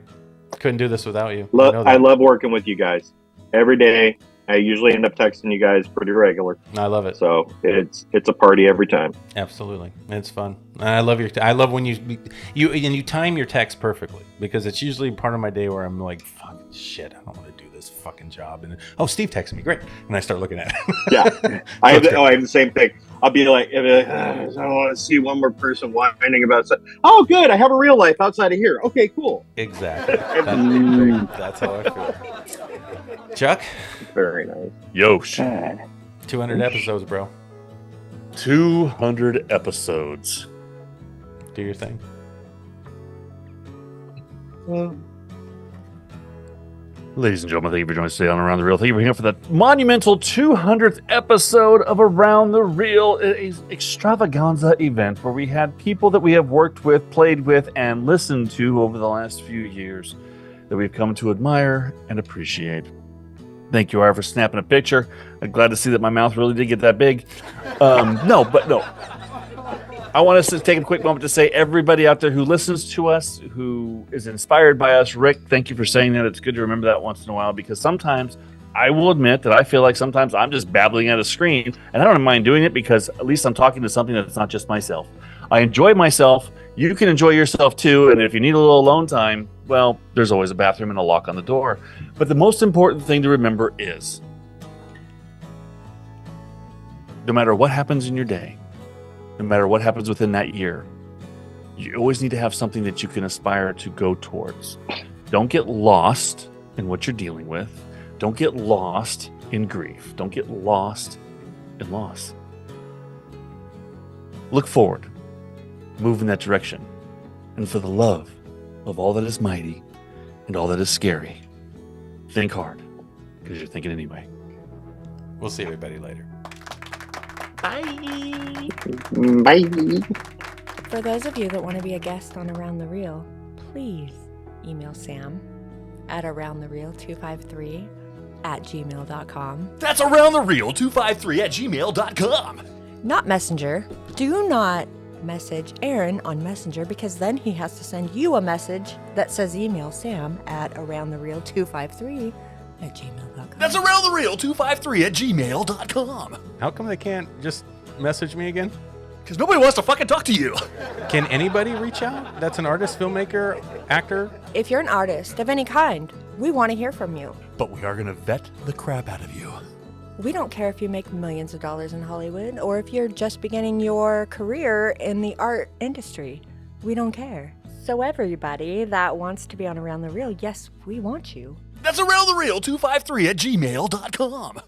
Couldn't do this without you. I know I that. love working with you guys. Every day, I usually end up texting you guys pretty regular. I love it. So it's a party every time. Absolutely, it's fun. I love I love when you time your text perfectly, because it's usually part of my day where I'm like, fuck shit, I don't want to do this fucking job. And oh, Steve texted me, great, and I start looking at it. Yeah, I have the same thing. I'll be like, I don't want to see one more person whining about stuff. Oh, good, I have a real life outside of here. Okay, cool. Exactly. That's how I feel. Chuck, Very nice. Yosh. 200 episodes, bro. 200 episodes. Do your thing. Ladies and gentlemen, thank you for joining us today on Around the Reel. Thank you for being here for the monumental 200th episode of Around the Reel, an extravaganza event where we had people that we have worked with, played with, and listened to over the last few years that we've come to admire and appreciate. Thank you, Ira, for snapping a picture. I'm glad to see that my mouth really did get that big. No. I want us to take a quick moment to say everybody out there who listens to us, who is inspired by us, Rick, thank you for saying that. It's good to remember that once in a while, because sometimes I will admit that I feel like sometimes I'm just babbling at a screen, and I don't mind doing it because at least I'm talking to something that's not just myself. I enjoy myself. You can enjoy yourself too, and if you need a little alone time, well, there's always a bathroom and a lock on the door. But the most important thing to remember is no matter what happens in your day, no matter what happens within that year, you always need to have something that you can aspire to go towards. Don't get lost in what you're dealing with. Don't get lost in grief. Don't get lost in loss. Look forward. Move in that direction. And for the love of all that is mighty and all that is scary, think hard, because you're thinking anyway. We'll see everybody later. Bye. Bye. For those of you that want to be a guest on Around the Reel, please email Sam at aroundthereel253@gmail.com. That's aroundthereel253@gmail.com. Not Messenger. Do not message Aaron on Messenger, because then he has to send you a message that says email Sam at aroundthereel253@gmail.com. That's aroundthereel253@gmail.com. How come they can't just message me again? Because nobody wants to fucking talk to you. Can anybody reach out? That's an artist, filmmaker, actor? If you're an artist of any kind, we want to hear from you. But we are going to vet the crap out of you. We don't care if you make millions of dollars in Hollywood or if you're just beginning your career in the art industry. We don't care. So everybody that wants to be on Around the Reel, yes, we want you. That's aroundthereel253@gmail.com.